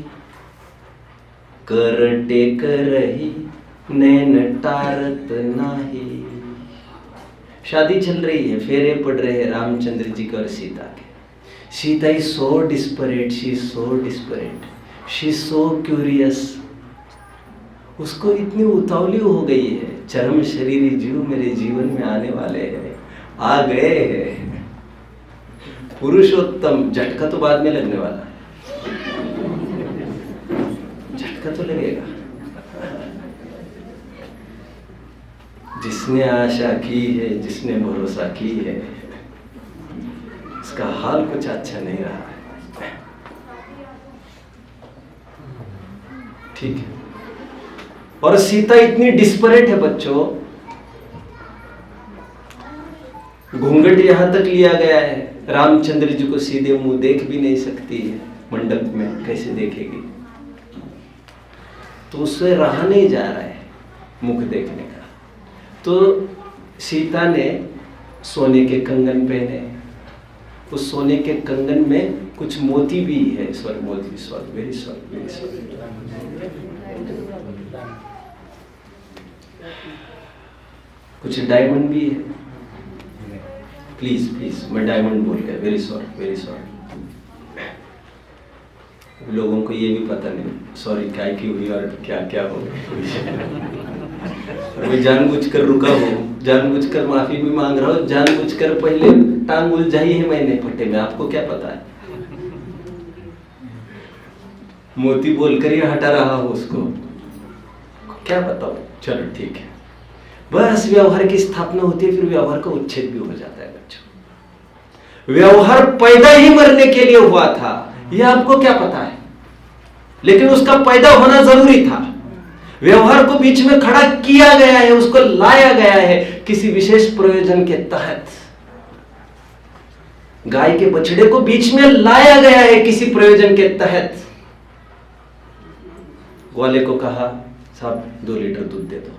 कर टेक रही नैन टारत नाही। शादी चल रही है, फेरे पड़ रहे हैं रामचंद्र जी के और सीता के। Sita is so desperate, she is so desperate, she is so curious. उसको इतनी उतावली हो गई है, चरम शरीरी जीव मेरे जीवन में आने वाले हैं, आ गए हैं। पुरुषोत्तम, झटका तो बाद में लगने वाला है, झटका तो लगेगा। जिसने आशा की है, जिसने भरोसा की है, इसका हाल कुछ अच्छा नहीं रहा है। ठीक है। और सीता इतनी डिस्परेट है बच्चों, घूंघट यहां तक लिया गया है, रामचंद्र जी को सीधे मुंह देख भी नहीं सकती है, मंडप में कैसे देखेगी? तो उससे रहा नहीं जा रहा है मुख देखने का। तो सीता ने सोने के कंगन पहने, उस सोने के कंगन में कुछ मोती भी है, स्वर्ग मोती, स्वर्ग, वेरी स्वर्ग, वेरी स्वर्ग। कुछ डायमंड भी है, प्लीज प्लीज, मैं डायमंड बोल गया, वेरी सॉरी, वेरी सॉरी। लोगों को ये भी पता नहीं सॉरी क्या की हुई और क्या क्या हो गई। मैं जानबूझकर रुका हूँ, जानबूझकर माफी भी मांग रहा हूँ, जानबूझकर पहले टांग उलझाई है मैंने फटे में, आपको क्या पता है? मोती बोलकर ही हटा रहा हूँ उसको, क्या बताओ। चलो ठीक है, बस व्यवहार की स्थापना होती है, फिर व्यवहार का उच्छेद भी हो जाता है बच्चों। व्यवहार पैदा ही मरने के लिए हुआ था, यह आपको क्या पता है? लेकिन उसका पैदा होना जरूरी था। व्यवहार को बीच में खड़ा किया गया है, उसको लाया गया है किसी विशेष प्रयोजन के तहत। गाय के बछड़े को बीच में लाया गया है किसी प्रयोजन के तहत। ग्वाले को कहा साहब 2 लीटर दूध दे दो,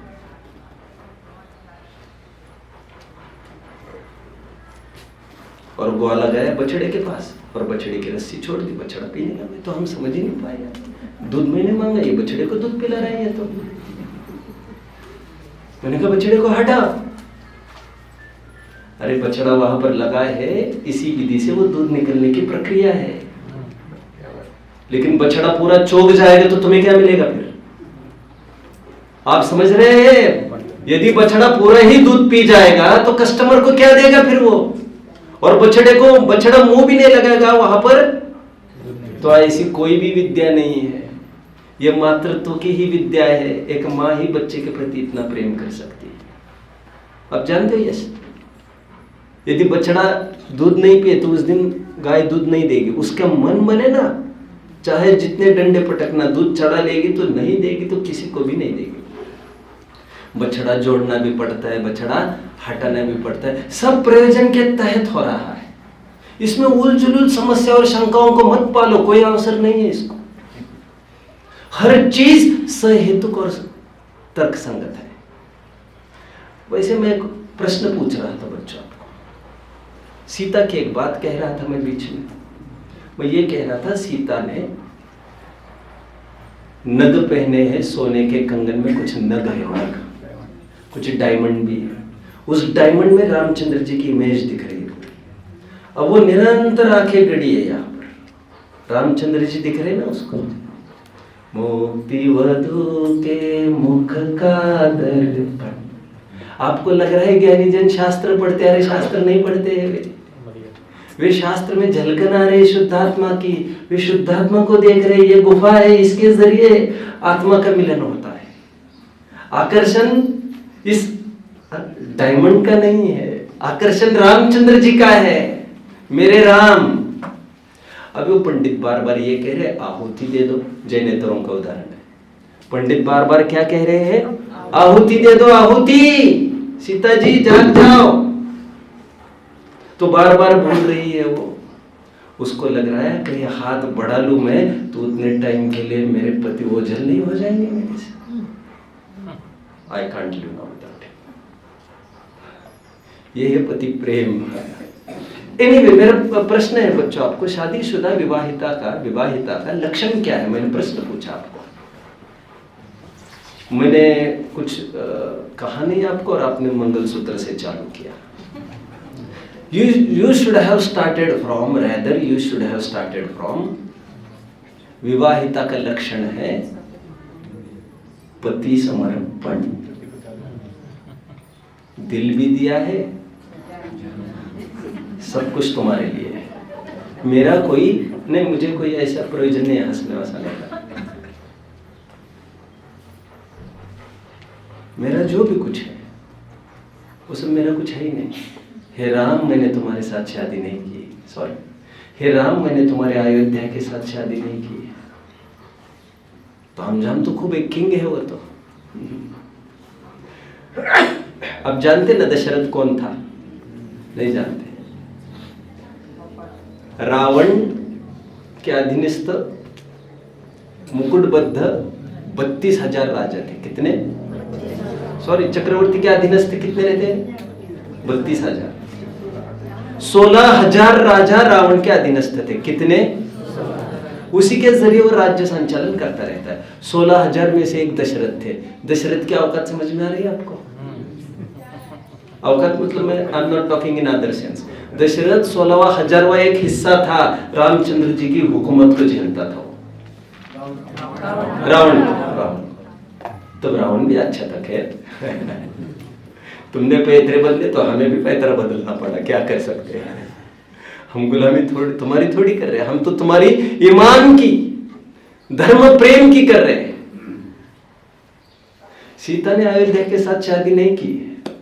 और ग्वाला गया बछड़े के पास और बछड़े की रस्सी छोड़ दी, बछड़ा पीने लगा। तो हम समझ ही नहीं पाए, दूध मैंने मांगा, ये बछड़े को दूध पिला रहा है। ये तो मैंने कहा बछड़े को हटा, अरे बछड़ा वहां पर लगा है, इसी विधि से वो दूध निकलने की प्रक्रिया है। लेकिन बछड़ा पूरा चौक जाएगा तो तुम्हें क्या मिलेगा फिर? आप समझ रहे हैं? यदि बछड़ा पूरा ही दूध पी जाएगा तो कस्टमर को क्या देगा फिर वो? और बछड़े को, बछड़ा मुंह भी नहीं लगाएगा वहां पर। तो ऐसी कोई भी विद्या नहीं है, यह मातृत्व की ही विद्या है। एक माँ ही बच्चे के प्रति इतना प्रेम कर सकती है। आप जानते हो यस, यदि बछड़ा दूध नहीं पिए तो उस दिन गाय दूध नहीं देगी। उसका मन बने ना, चाहे जितने डंडे पटकना, दूध चढ़ा लेगी तो नहीं देगी, तो किसी को भी नहीं देगी। बछड़ा जोड़ना भी पड़ता है, बछड़ा हटाना भी पड़ता है, सब प्रयोजन के तहत हो रहा है। इसमें उल जुलूल समस्या और शंकाओं को मत पालो, कोई अवसर नहीं है इसको। हर चीज सहेतुक और तर्क संगत है। वैसे मैं एक प्रश्न पूछ रहा था बच्चों आपको, सीता की एक बात कह रहा था मैं बीच में। मैं ये कह रहा था सीता ने नग पहने हैं, सोने के कंगन में कुछ नग है, नग, कुछ डायमंड भी है। उस डायमंड में रामचंद्र जी की इमेज दिख रही है। अब वो निरंतर आंखें गड़ी है, यहाँ पर रामचंद्र जी दिख रहे हैं ना उसको। मोती वधू के मुख का दर्पण। आपको लग रहा है ज्ञानी जन शास्त्र पढ़ते, अरे शास्त्र नहीं पढ़ते हैं वे शास्त्र में झलकन आ रही शुद्धात्मा की, वे शुद्धात्मा को देख रहे। ये गुफा है, इसके जरिए आत्मा का मिलन होता है। आकर्षण इस डायमंड का नहीं है, आकर्षण रामचंद्र जी का है, मेरे राम। अब वो पंडित बार बार ये कह रहे आहुति दे दो, जैनेतरों का उदाहरण है। पंडित बार बार क्या कह रहे हैं? आहुति दे दो, आहुति, सीता जी जाग जाओ। तो बार बार बोल रही है वो। उसको लग रहा है कहीं हाथ बढ़ा लूं मैं तो उतने टाइम के लिए मेरे पति ओझल नहीं हो जाएंगे मेरे से। I can't live now without him. ये है पति प्रेम। एनीवे, मेरा प्रश्न है बच्चों आपको, शादीशुदा विवाहिता का लक्षण क्या है? मैंने प्रश्न पूछा आपको, मैंने कुछ कहा नहीं आपको और आपने मंगलसूत्र से चालू किया। You should have started from, rather you should have started from, विवाहिता का लक्षण है पति समर्पण। दिल भी दिया है, सब कुछ तुम्हारे लिए है। मेरा कोई नहीं, मुझे कोई ऐसा प्रयोजन नहीं है हंसने वसाने का। मेरा जो भी कुछ है वो सब मेरा कुछ है ही नहीं। हे राम, मैंने तुम्हारे साथ शादी नहीं की, सॉरी, हे राम, मैंने तुम्हारे अयोध्या के साथ शादी नहीं की। तामझाम तो खूब एक किंग है वो तो। अब जानते ना दशरथ कौन था? नहीं जानते। रावण के अधीनस्थ मुकुटबद्ध 32,000 राजा थे। कितने? सॉरी, चक्रवर्ती के अधीनस्थ कितने रहते? 32,000। 16,000 राजा रावण के अधीनस्थ थे। कितने? उसी के जरिए वो राज्य संचालन करता रहता है। 16,000 में से एक दशरथ थे। दशरथ की औकात समझ में आ रही है आपको? औकात मतलब मैं I am not talking in other sense. Dasharath 16,000वां एक हिस्सा था रामचंद्र जी की हुकूमत को झेलता था रावण। तो रावण भी अच्छा था। खैर तुमने पैतरे बदले तो हमें भी पैतरा बदलना पड़ा, क्या कर सकते हैं। हम गुलामी थोड़ी तुम्हारी थोड़ी कर रहे हैं, हम तो तुम्हारी ईमान की, धर्म प्रेम की कर रहे हैं। सीता ने अयोध्या के साथ शादी नहीं की है,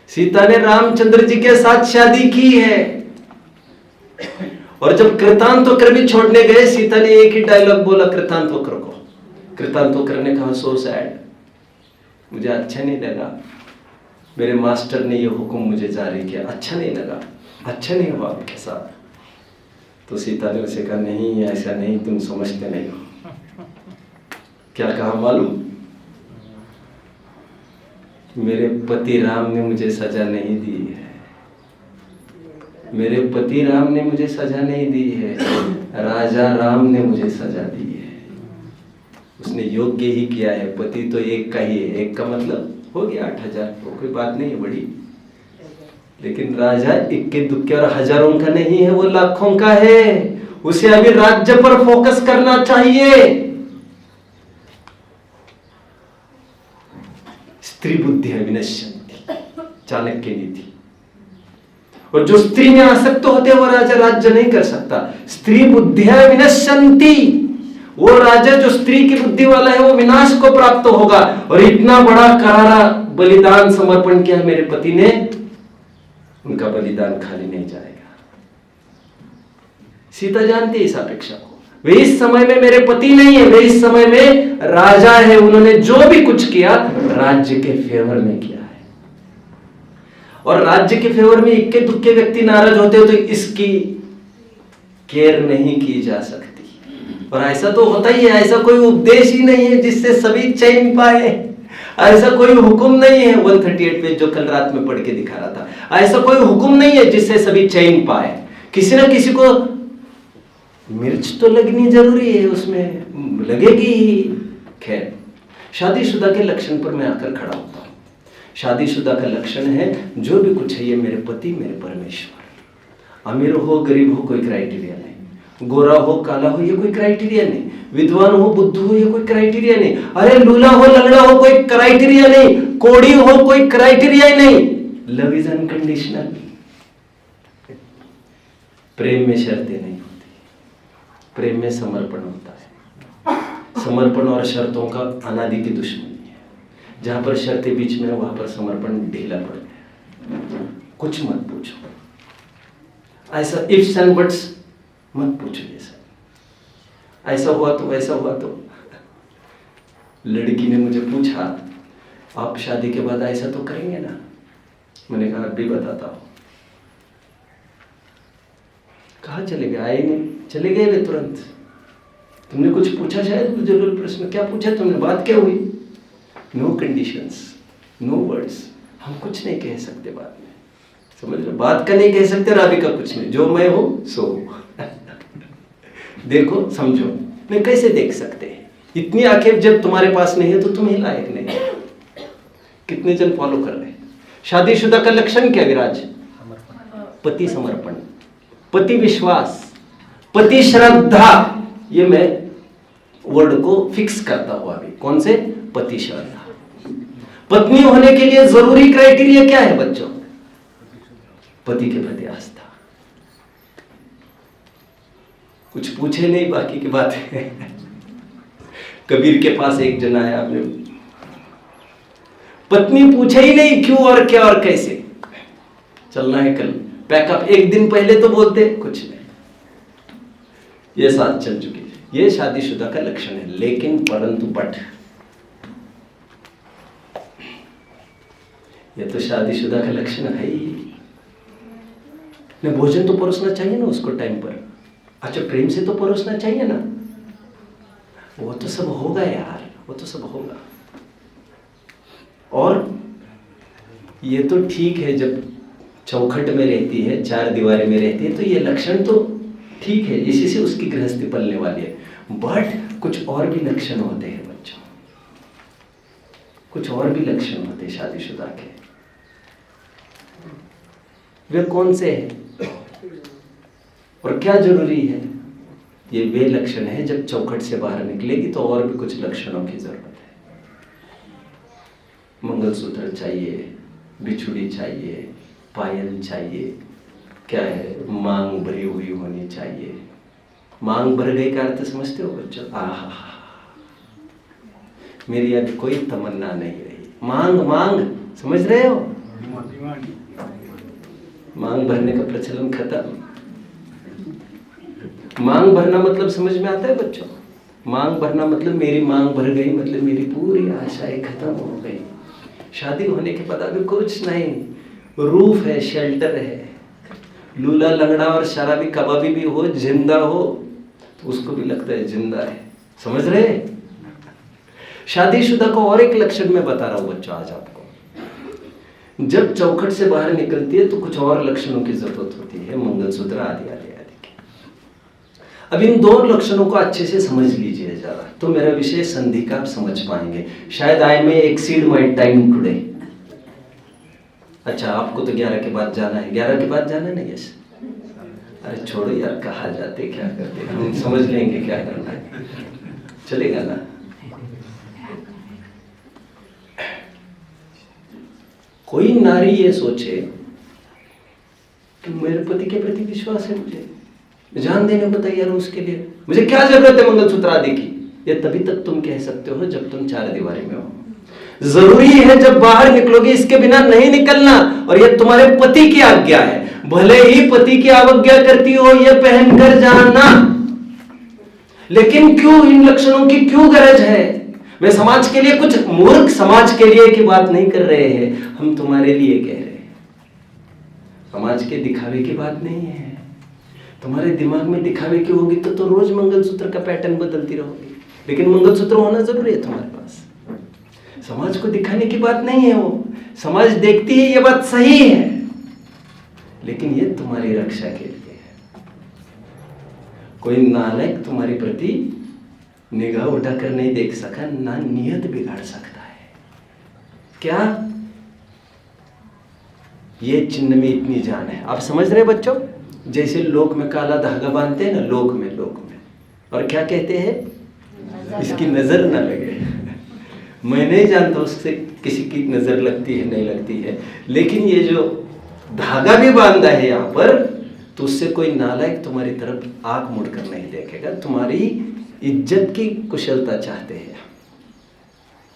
सीता ने रामचंद्र जी के साथ शादी की है। और जब कृतांतोकर भी छोड़ने गए, सीता ने एक ही डायलॉग बोला कृतांतोकर को। कृतांतोकर ने कहा सो सैड, मुझे अच्छा नहीं लगा, मेरे मास्टर ने ये हुक्म मुझे जारी किया, अच्छा नहीं लगा, अच्छा नहीं हुआ आपके साथ। तो सीता ने उसे कहा नहीं, ऐसा नहीं, तुम समझते नहीं हो। क्या कहा मालूम? मेरे पति राम ने मुझे सजा नहीं दी है, मेरे पति राम ने मुझे सजा नहीं दी है, राजा राम ने मुझे सजा दी है। उसने योग्य ही किया है। पति तो एक का ही है, एक का मतलब हो गया 8,000, तो कोई बात नहीं है बड़ी। लेकिन राजा इक्के दुक्के और हजारों का नहीं है, वो लाखों का है। उसे अभी राज्य पर फोकस करना चाहिए। स्त्री बुद्धि विनश्यन्ति, चाणक्य नीति। और जो स्त्री में आसक्त होते हैं वो राजा राज्य नहीं कर सकता। स्त्री बुद्धिया विनश्यन्ति, वो राजा जो स्त्री की बुद्धि वाला है वो विनाश को प्राप्त होगा। और इतना बड़ा करारा बलिदान समर्पण किया मेरे पति ने, उनका बलिदान खाली नहीं जाएगा। सीता जानती है इस अपेक्षा को। वे इस समय में मेरे पति नहीं है, वे इस समय में राजा है। उन्होंने जो भी कुछ किया राज्य के फेवर में किया है। और राज्य के फेवर में इक्के दुक्के व्यक्ति नाराज होते हो तो इसकी केयर नहीं की जा सकती। और ऐसा तो होता ही है, ऐसा कोई उपदेश ही नहीं है जिससे सभी चैन पाए। ऐसा कोई हुक्म नहीं है, 138 पेज जो कल रात में पढ़ के दिखा रहा था, ऐसा कोई हुक्म नहीं है जिससे सभी चैन पाए। किसी ना किसी को मिर्च तो लगनी जरूरी है, उसमें लगेगी ही। खैर, शादीशुदा के लक्षण पर मैं आकर खड़ा होता हूं। शादीशुदा का लक्षण है जो भी कुछ है ये मेरे पति, मेरे परमेश्वर। अमीर हो गरीब हो कोई क्राइटेरिया नहीं, गोरा हो काला हो ये कोई क्राइटेरिया नहीं, विद्वान हो बुद्ध हो ये कोई क्राइटेरिया नहीं, अरे लूला हो लंगड़ा हो कोई क्राइटेरिया नहीं, कोड़ी हो कोई क्राइटेरिया ही नहीं। Love is unconditional. प्रेम में शर्तें नहीं होती, प्रेम में समर्पण होता है। समर्पण और शर्तों का अनादि की दुश्मनी है। जहां पर शर्तें बीच में है वहां पर समर्पण ढीला पड़ गया। कुछ मत पूछो, ऐसा इफ्स एंड बट्स मत पूछो। ये सब ऐसा हुआ तो वैसा हुआ तो। लड़की ने मुझे पूछा आप शादी के बाद ऐसा तो करेंगे ना? मैंने कहा अभी बताता हूं। कहाँ चले गए? आए नहीं, चले गए वे तुरंत। तुमने कुछ पूछा शायद जरूर प्रश्न, क्या पूछा तुमने? बात क्या हुई? No conditions, no words. हम कुछ नहीं कह सकते बाद में, समझ लो। बात का नहीं कह सकते, राबी का कुछ नहीं, जो मैं हूं सो देखो समझो। नहीं कैसे देख सकते हैं? इतनी आंखें जब तुम्हारे पास नहीं है तो तुम ही लायक नहीं। कितने जन फॉलो कर रहे हैं? शादीशुदा का लक्षण क्या विराज? पति समर्पण, पति विश्वास, पति श्रद्धा। ये मैं वर्ड को फिक्स करता हूं अभी। कौन से? पति श्रद्धा। पत्नी होने के लिए जरूरी क्राइटेरिया क्या है बच्चों? पति के प्रति आस्था। कुछ पूछे नहीं, बाकी की बातें। कबीर के पास एक जन आया, आपने पत्नी पूछे ही नहीं क्यों और क्या और कैसे, चलना है कल, पैकअप। एक दिन पहले तो बोलते कुछ नहीं, ये साथ चल चुकी। ये शादीशुदा का लक्षण है। लेकिन परंतु बट ये तो शादीशुदा का लक्षण है ही। भोजन तो परोसना चाहिए ना उसको टाइम पर, अच्छा प्रेम से तो परोसना चाहिए ना, वो तो सब होगा यार, वो तो सब होगा। और ये तो ठीक है जब चौखट में रहती है, चार दीवारी में रहती है, तो ये लक्षण तो ठीक है, इसी से उसकी गृहस्थी पलने वाली है। बट कुछ और भी लक्षण होते हैं बच्चों, कुछ और भी लक्षण होते हैं शादीशुदा के। वे कौन से हैं और क्या जरूरी है? ये वे लक्षण है जब चौखट से बाहर निकलेगी तो और भी कुछ लक्षणों की जरूरत है। मंगलसूत्र चाहिए, बिछुड़ी चाहिए, पायल चाहिए, क्या है, मांग भरी हुई होनी चाहिए। मांग भर गई का अर्थ समझते हो बच्चों? आहा, मेरी अब कोई तमन्ना नहीं रही। मांग मांग समझ रहे हो? मांग भरने का प्रचलन खत्म। मांग भरना मतलब समझ में आता है बच्चों? मांग भरना मतलब मेरी मांग भर गई, मतलब मेरी पूरी आशाएं खत्म हो गई। शादी होने के बाद अभी कुछ नहीं, रूफ है, शेल्टर है। लूला लंगड़ा और शराबी कबाबी भी हो, जिंदा हो तो उसको भी लगता है जिंदा है। समझ रहे? शादीशुदा को और एक लक्षण मैं बता रहा हूं बच्चों आज आपको। जब चौखट से बाहर निकलती है तो कुछ और लक्षणों की जरूरत होती है, मंगलसूत्र आदि आदि आदि की। अब इन दो लक्षणों को अच्छे से समझ लीजिए जरा, तो मेरा विषय संधि का आप समझ पाएंगे। शायद आई मे एक्सीड माई टाइम टुडे। अच्छा, आपको तो 11 के बाद जाना है, 11 के बाद जाना है ना? यस। अरे छोड़ो यार, कहाँ जाते क्या करते, हम समझ लेंगे क्या करना है, चलेगा ना? कोई नारी ये सोचे कि मेरे पति के प्रति विश्वास है, मुझे जान देने को तैयार हूं उसके लिए, मुझे क्या जरूरत है मंगलसूत्र आदि की, ये तभी तक तुम कह सकते हो जब तुम चार दीवारी में हो। जरूरी है जब बाहर निकलोगे इसके बिना नहीं निकलना, और ये तुम्हारे पति की आज्ञा है। भले ही पति की अवज्ञा करती हो ये पहनकर जाना, लेकिन क्यों, इन लक्षणों की क्यों गरज है? वे समाज के लिए, कुछ मूर्ख समाज के लिए की बात नहीं कर रहे हैं, हम तुम्हारे लिए कह रहे हैं। समाज के दिखावे की बात नहीं है। तुम्हारे दिमाग में दिखावे की होगी तो रोज मंगलसूत्र का पैटर्न बदलती रहोगी, लेकिन मंगलसूत्र होना जरूरी है तुम्हारे पास। समाज को दिखाने की बात नहीं है, वो समाज देखती है ये बात सही है, लेकिन ये तुम्हारी रक्षा के लिए है। कोई नालायक तुम्हारी प्रति निगाह उठाकर नहीं देख सका, ना नियत बिगाड़ सकता है। क्या ये चिन्ह में इतनी जान है? आप समझ रहे बच्चों? जैसे लोक में काला धागा बांधते हैं ना, लोक में और क्या कहते हैं, इसकी नजर ना लगे। मैं नहीं जानता उससे किसी की नजर लगती है नहीं लगती है, लेकिन ये जो धागा भी बांधा है यहाँ पर, तो उससे कोई नालायक तुम्हारी तरफ आंख मुड़कर नहीं देखेगा। तुम्हारी इज्जत की कुशलता चाहते हैं,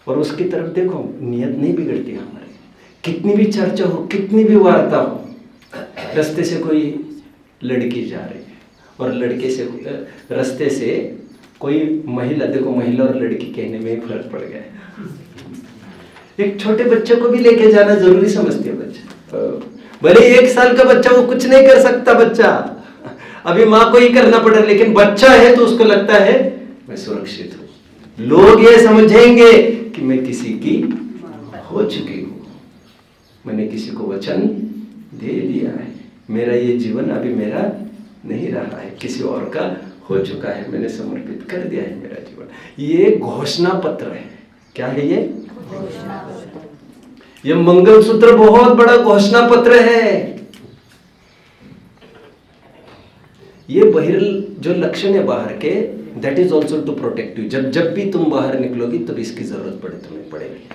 और उसकी तरफ देखो, नियत नहीं बिगड़ती हमारी। कितनी भी चर्चा हो, कितनी भी वार्ता हो, रास्ते से कोई लड़की जा रही है और लड़के से, रास्ते से कोई महिला, देखो महिला और लड़की कहने में फर्क पड़ गया है। एक छोटे बच्चे को भी लेके जाना जरूरी समझते हो बच्चा, भले 1 साल का बच्चा, वो कुछ नहीं कर सकता बच्चा, अभी माँ को ही करना पड़े, लेकिन बच्चा है तो उसको लगता है मैं सुरक्षित हूं। लोग ये समझेंगे कि मैं किसी की हो चुकी हूं, मैंने किसी को वचन दे दिया है, मेरा ये जीवन अभी मेरा नहीं रहा है, किसी और का हो चुका है, मैंने समर्पित कर दिया है मेरा जीवन। ये घोषणा पत्र है। क्या है ये? ये मंगलसूत्र बहुत बड़ा घोषणा पत्र है। ये जो लक्षण है बाहर के, that is also to protect you. जब भी तुम बाहर निकलोगी तब इसकी जरूरत तुम्हें पड़ेगी।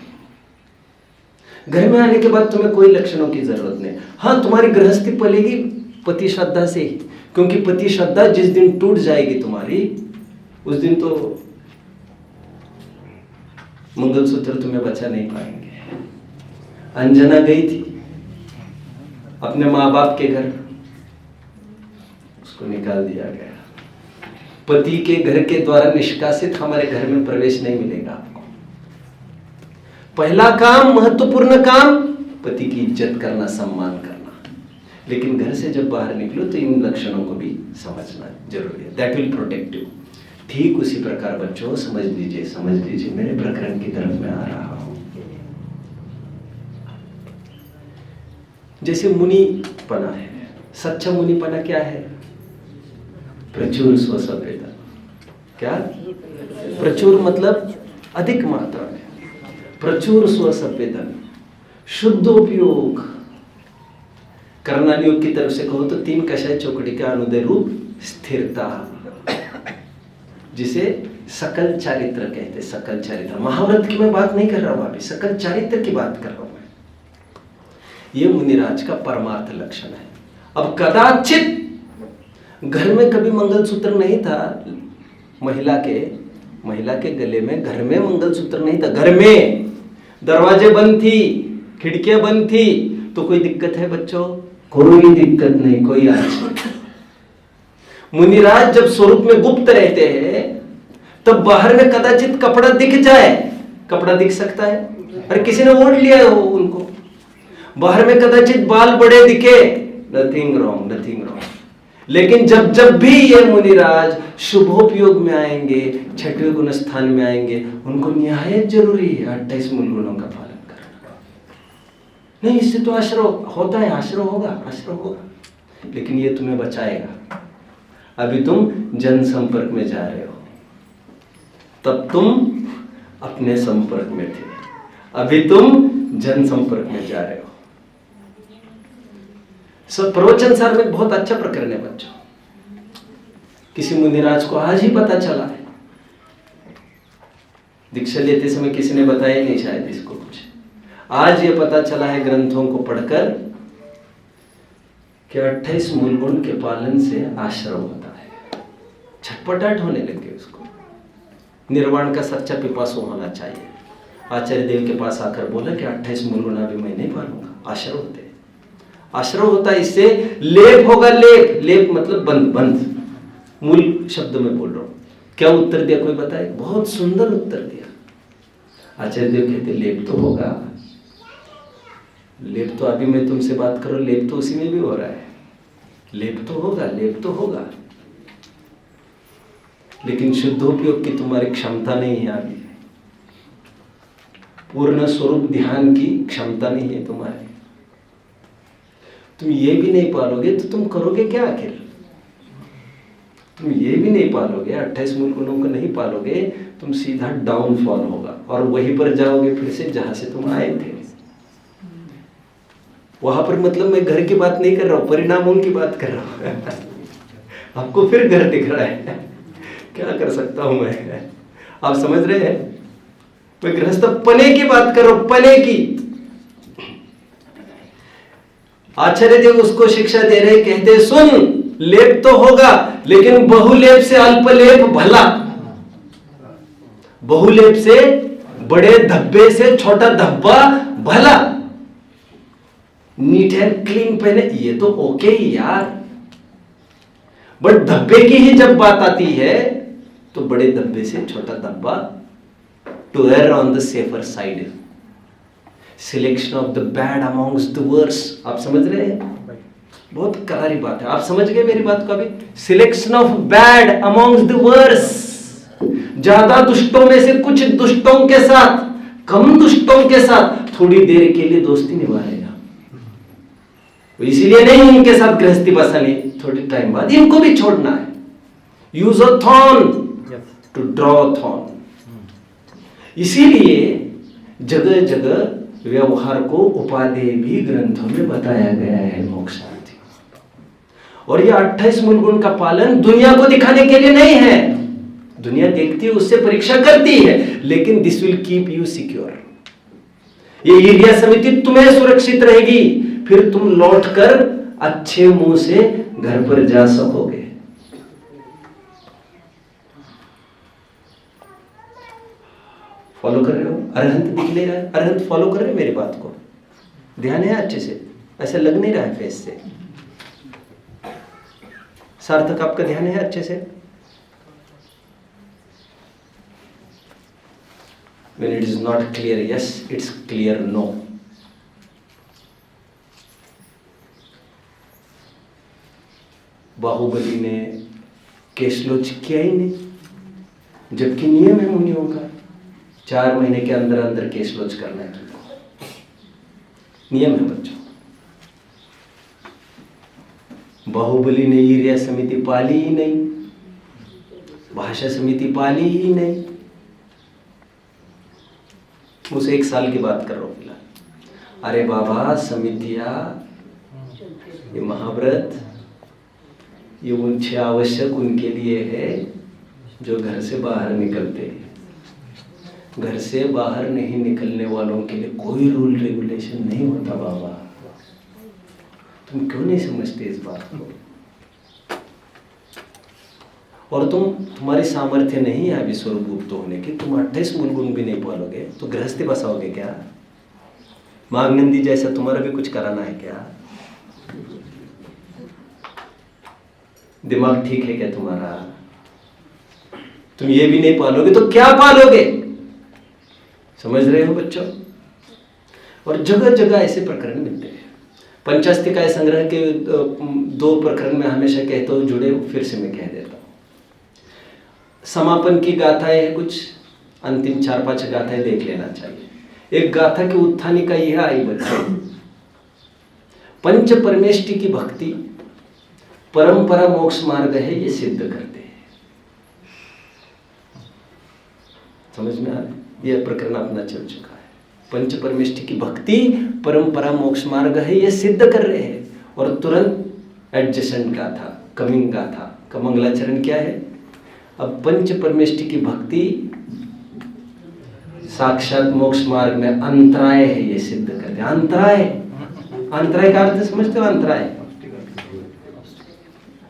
घर में आने के बाद तुम्हें कोई लक्षणों की जरूरत नहीं। हाँ, तुम्हारी गृहस्थी पलेगी पति श्रद्धा से ही, क्योंकि पति श्रद्धा जिस दिन टूट जाएगी तुम्हारी, उस दिन तो मंगलसूत्र तुम्हें बचा नहीं पाएंगे। अंजना गई थी अपने माँ बाप के घर, उसको निकाल दिया गया। पति के घर के द्वारा निष्कासित हमारे घर में प्रवेश नहीं मिलेगा आपको। पहला काम, महत्वपूर्ण काम, पति की इज्जत करना, सम्मान करना। लेकिन घर से जब बाहर निकलो तो इन लक्षणों को भी समझना जरूरी है। That will protect you. ठीक उसी प्रकार बच्चों समझ लीजिए, मेरे प्रकरण की तरफ मैं आ रहा हूं। जैसे मुनिपना है, सच्चा मुनिपना क्या है? प्रचुर स्वसंवेदन। क्या? प्रचुर मतलब अधिक मात्रा में, प्रचुर स्वसंवेदन, शुद्ध उपयोग। कर्णाल योग की तरफ से कहो तो 3 कषाय चौकड़ी का अनुदय रूप स्थिरता, जिसे सकल चारित्र कहते। सकल चारित्र, महाव्रत की मैं बात नहीं कर रहा हूं, अभी सकल चारित्र की बात कर रहा हूं मैं। ये मुनिराज का परमार्थ लक्षण है। अब कदाचित घर में कभी मंगलसूत्र नहीं था, महिला के गले में घर में मंगलसूत्र नहीं था, घर में दरवाजे बंद थी, खिड़कियां बंद थी, तो कोई दिक्कत है बच्चों? कोई दिक्कत नहीं, कोई आज। मुनिराज जब स्वरूप में गुप्त रहते हैं तब बाहर में कदाचित कपड़ा दिख जाए, कपड़ा दिख सकता है, अरे किसी ने ओढ़ लिया हो उनको। बाहर में कदाचित बाल बड़े दिखे, नथिंग रॉन्ग। लेकिन जब भी ये मुनिराज शुभोपयोग में आएंगे, छठवें गुण स्थान में आएंगे, उनको निहायत जरूरी है 28 मूल गुणों का पालन करना। नहीं, इससे तो आश्रय होता है, आश्रय होगा, लेकिन ये तुम्हें बचाएगा। अभी तुम जन संपर्क में जा रहे हो, तब तुम अपने संपर्क में थे, अभी तुम जन संपर्क में जा रहे हो। प्रवचन सार में बहुत अच्छा प्रकरण है बच्चों। किसी मुनिराज को आज ही पता चला है, दीक्षा लेते समय किसी ने बताया नहीं शायद इसको कुछ, आज ये पता चला है ग्रंथों को पढ़कर कि 28 मूल गुण के पालन से आश्रय होता है। छटपटाहट होने लगे उसको, निर्वाण का सच्चा पिपासु होना चाहिए। आचार्य देव के पास आकर बोला कि 28 मूल गुण अभी मैं नहीं पालूंगा, आश्रय होते। आश्रय होता है, इससे लेप होगा। लेप मतलब बंद। मूल शब्द में बोल रहा हूं। क्या उत्तर दिया कोई बताए? बहुत सुंदर उत्तर दिया। आचार्य देव कहते लेप तो होगा, लेप तो अभी मैं तुमसे बात करूं, लेप तो उसी में भी हो रहा है। लेप तो होगा, लेकिन शुद्धोपयोग की तुम्हारी क्षमता नहीं है। अभी पूर्ण स्वरूप ध्यान की क्षमता नहीं है तुम्हारी। तुम ये भी नहीं पालोगे तो तुम करोगे क्या आखिर? तुम ये भी नहीं पालोगे, 28 मूल गुणों को नहीं पालोगे, तुम सीधा डाउनफॉल होगा और वहीं पर जाओगे फिर से जहां से तुम आए थे। वहां पर मतलब मैं घर की बात नहीं कर रहा हूं, परिणामों की बात कर रहा हूं। आपको फिर घर दिख रहा है, क्या कर सकता हूं मैं? आप समझ रहे हैं? मैं गृहस्थ पने की बात कर रहा हूं, पने की। आचार्य देव उसको शिक्षा दे रहे, कहते सुन, लेप तो होगा, लेकिन बहुलेप से अल्पलेप भला, बहुलेप से बड़े धब्बे से छोटा धब्बा भला। नीट एंड क्लीन पहने ये तो ओके ही यार, बट धब्बे की ही जब बात आती है तो बड़े धब्बे से छोटा धब्बा, to err on the safer side, selection of the bad amongst the worse. आप समझ रहे हैं? बहुत करारी बात है। आप समझ गए मेरी बात को? अभी selection of bad amongst the worse, ज्यादा दुष्टों में से कुछ दुष्टों के साथ, कम दुष्टों के साथ थोड़ी देर के लिए दोस्ती निभाएगा। इसीलिए नहीं इनके साथ गृहस्थी बसानी, थोड़ी टाइम बाद इनको भी छोड़ना है। Use a thorn to draw thorn. इसीलिए जगह जगह व्यवहार को उपादेय भी ग्रंथों में बताया गया है मोक्षार्थी। और ये 28 मूल गुण का पालन दुनिया को दिखाने के लिए नहीं है। दुनिया देखती है, उससे परीक्षा करती है, लेकिन this will keep you secure. ये ईर्ष्या समिति तुम्हें सुरक्षित रहेगी। फिर तुम लौटकर अच्छे मुंह से घर पर जा सकोगे। फॉलो कर रहे हो? अरहंत दिख नहीं रहा है? अरहंत फॉलो कर रहे हो मेरी बात को? ध्यान है अच्छे से? ऐसा लग नहीं रहा है फेस से? सार्थक आपका ध्यान है अच्छे से? When it is not clear yes, it's clear no. Baahubali ने केशलोच किया ही नहीं, जबकि नियम है मुनियों का 4 महीने के अंदर अंदर केशलोच करना है। नियम है बच्चों। बाहुबली ने ईर्या समिति पाली ही नहीं, भाषा समिति पाली ही नहीं। उस 1 साल की बात कर रहा हूं फिलहाल। अरे बाबा, समितियां, ये महाव्रत, ये उनसे आवश्यक उनके लिए है जो घर से बाहर निकलते हैं। घर से बाहर नहीं निकलने वालों के लिए कोई रूल रेगुलेशन नहीं होता बाबा। तुम क्यों नहीं समझते इस बात को? और तुम्हारी सामर्थ्य नहीं है अभी स्वरूप गुप्त होने की। तुम 28 मूल गुण भी नहीं पालोगे तो गृहस्थी बसाओगे क्या? माघनंदी जैसा तुम्हारा भी कुछ कराना है क्या? दिमाग ठीक है क्या तुम्हारा? तुम ये भी नहीं पालोगे तो क्या पालोगे? समझ रहे हो बच्चों? और जगह जगह ऐसे प्रकरण मिलते हैं। पंचास्तिकाय संग्रह के 2 प्रकरण में हमेशा कहता हूं जुड़े, फिर से मैं कह देता हूं। समापन की गाथाएं है कुछ, अंतिम 4-5 गाथाएं देख लेना चाहिए। एक गाथा की उत्थानिका यह आई बच्चों, पंच परमेष्टि की भक्ति परंपरा मोक्ष मार्ग है, ये सिद्ध करते हैं। समझ में आ रहा? यह प्रकरण अपना चल चुका है। पंच परमेष्टि की भक्ति परंपरा मोक्ष मार्ग है, ये सिद्ध कर रहे हैं। और तुरंत एडजेसेंट गाथा, कमिंग गाथा का मंगलाचरण क्या है? अब पंच परमेष्टि की भक्ति साक्षात मोक्ष मार्ग में अंतराय है, ये सिद्ध करते हैं। अंतराय, अंतराय का अर्थ समझते हो? अंतराय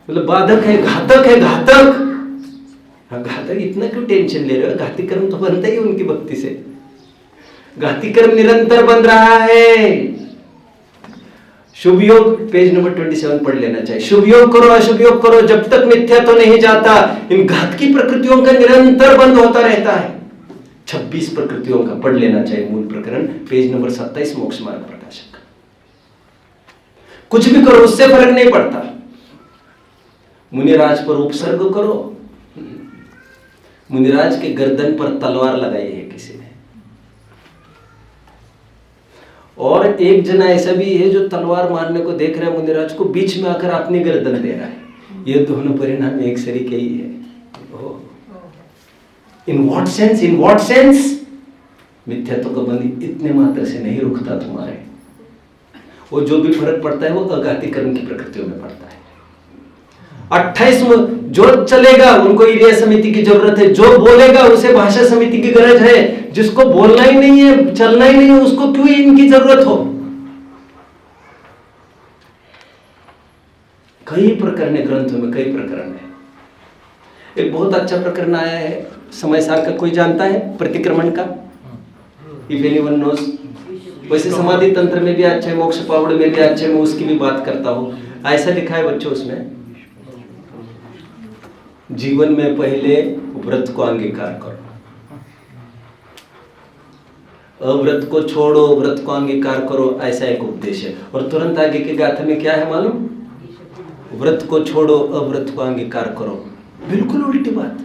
मतलब बाधक है, घातक है। घातक, घातक इतना क्यों टेंशन ले रहे हो? घाती कर्म तो बनता ही उनकी भक्ति से। घाती कर्म निरंतर बन रहा है। शुभ योग पेज नंबर 27 पढ़ लेना चाहिए। शुभ योग करो, अशुभ योग करो, जब तक मिथ्या तो नहीं जाता। इन घातकी प्रकृतियों का निरंतर बंद होता रहता है। 26 प्रकृतियों का पढ़ लेना चाहिए मूल प्रकरण, पेज नंबर 27, मोक्ष मार्ग प्रकाशक। कुछ भी करो उससे फर्क नहीं पड़ता। मुनिराज पर उपसर्ग करो। मुनिराज के गर्दन पर तलवार लगाई है किसी ने, और एक जना ऐसा भी है जो तलवार मारने को देख रहा है मुनिराज को, बीच में आकर अपनी गर्दन दे रहा है। ये दोनों परिणाम एक सरीके ही है। In what sense? In what sense? मिथ्यात्व का बंध इतने मात्र से नहीं रुकता तुम्हारे। वो जो भी फर्क पड़ता है वो अघाती कर्म की प्रकृतियों में पड़ता है। 28 जो चलेगा उनको ईर्या समिति की जरूरत है, जो बोलेगा उसे भाषा समिति की गरज है। जिसको बोलना ही नहीं है, चलना ही नहीं है, उसको क्यों इनकी जरूरत हो? कई प्रकरण है ग्रंथों में, कई प्रकरण है। एक बहुत अच्छा प्रकरण आया है समय सार का, कोई जानता है? प्रतिक्रमण का, इफ एनीवन नोज। वैसे समाधि तंत्र में भी अच्छा है, मोक्ष पावड़ में भी अच्छा है, मैं उसकी भी बात करता हूं। ऐसा लिखा है बच्चों उसमें, जीवन में पहले व्रत को अंगीकार करो, अव्रत को छोड़ो, व्रत को अंगीकार करो, ऐसा एक उपदेश है। और तुरंत आगे की गाथा में क्या है मालूम? व्रत को छोड़ो, अव्रत को अंगीकार करो। बिल्कुल उल्टी बात।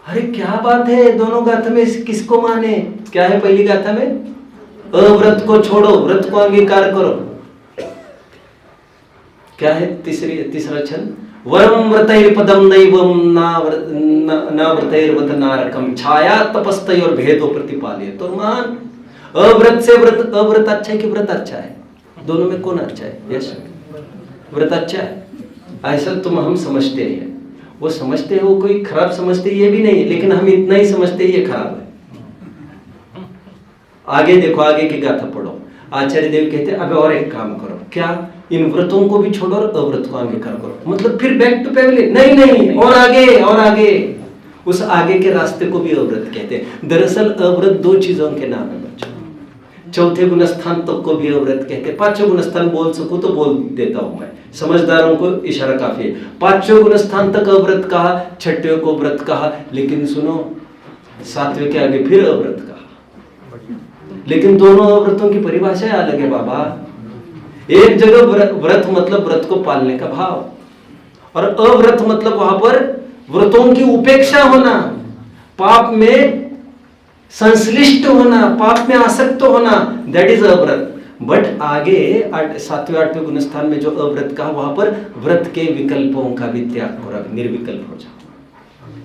अरे क्या बात है, दोनों गाथा में किसको माने? क्या है पहली गाथा में? अव्रत को छोड़ो, व्रत को अंगीकार करो। क्या है तीसरा छंद? वरम व्रतैर्पदम नैवम नाव्रतैर्वत नारकम छाया तपस्तयोर भेदो प्रतिपाल्य। तो मान, अव्रत से व्रत, अव्रत अच्छा है कि व्रत अच्छा है? दोनों में कौन अच्छा है? यस, व्रत अच्छा है। ऐसा तुम हम समझते हैं, वो समझते हैं, वो कोई खराब समझते ये भी नहीं है, लेकिन हम इतना ही समझते ये खराब है। आगे देखो, आगे की गाथा पढ़ो। आचार्य देव कहते हैं अब और एक काम करो। क्या? इन व्रतों को भी छोड़ो और अव्रत को अंगीकार करो। मतलब फिर बैक टू फैमिली, नहीं और आगे और आगे। उस आगे के रास्ते को भी अव्रत कहते हैं। दरअसल अव्रत दो चीजों के नाम है बच्चों। चौथे गुणस्थान तक को भी अव्रत कहते हैं। पांचों गुणस्थान बोल सकूं तो बोल देता हूं मैं, समझदारों को इशारा काफी है। पांचों गुणस्थान तक अव्रत कहा, छठे को व्रत कहा, लेकिन सुनो सातवें के आगे फिर अव्रत कहा। लेकिन दोनों अव्रतों की परिभाषा अलग है बाबा। एक जगह व्रत मतलब व्रत को पालने का भाव, और अव्रत मतलब वहां पर व्रतों की उपेक्षा होना, पाप में संश्लिष्ट होना, पाप में आसक्त होना, दैट इज अव्रत। बट आगे सातवें आठवें गुणस्थान में जो अव्रत कहा, वहां पर व्रत के विकल्पों का भी त्याग करो, निर्विकल्प हो जाओ।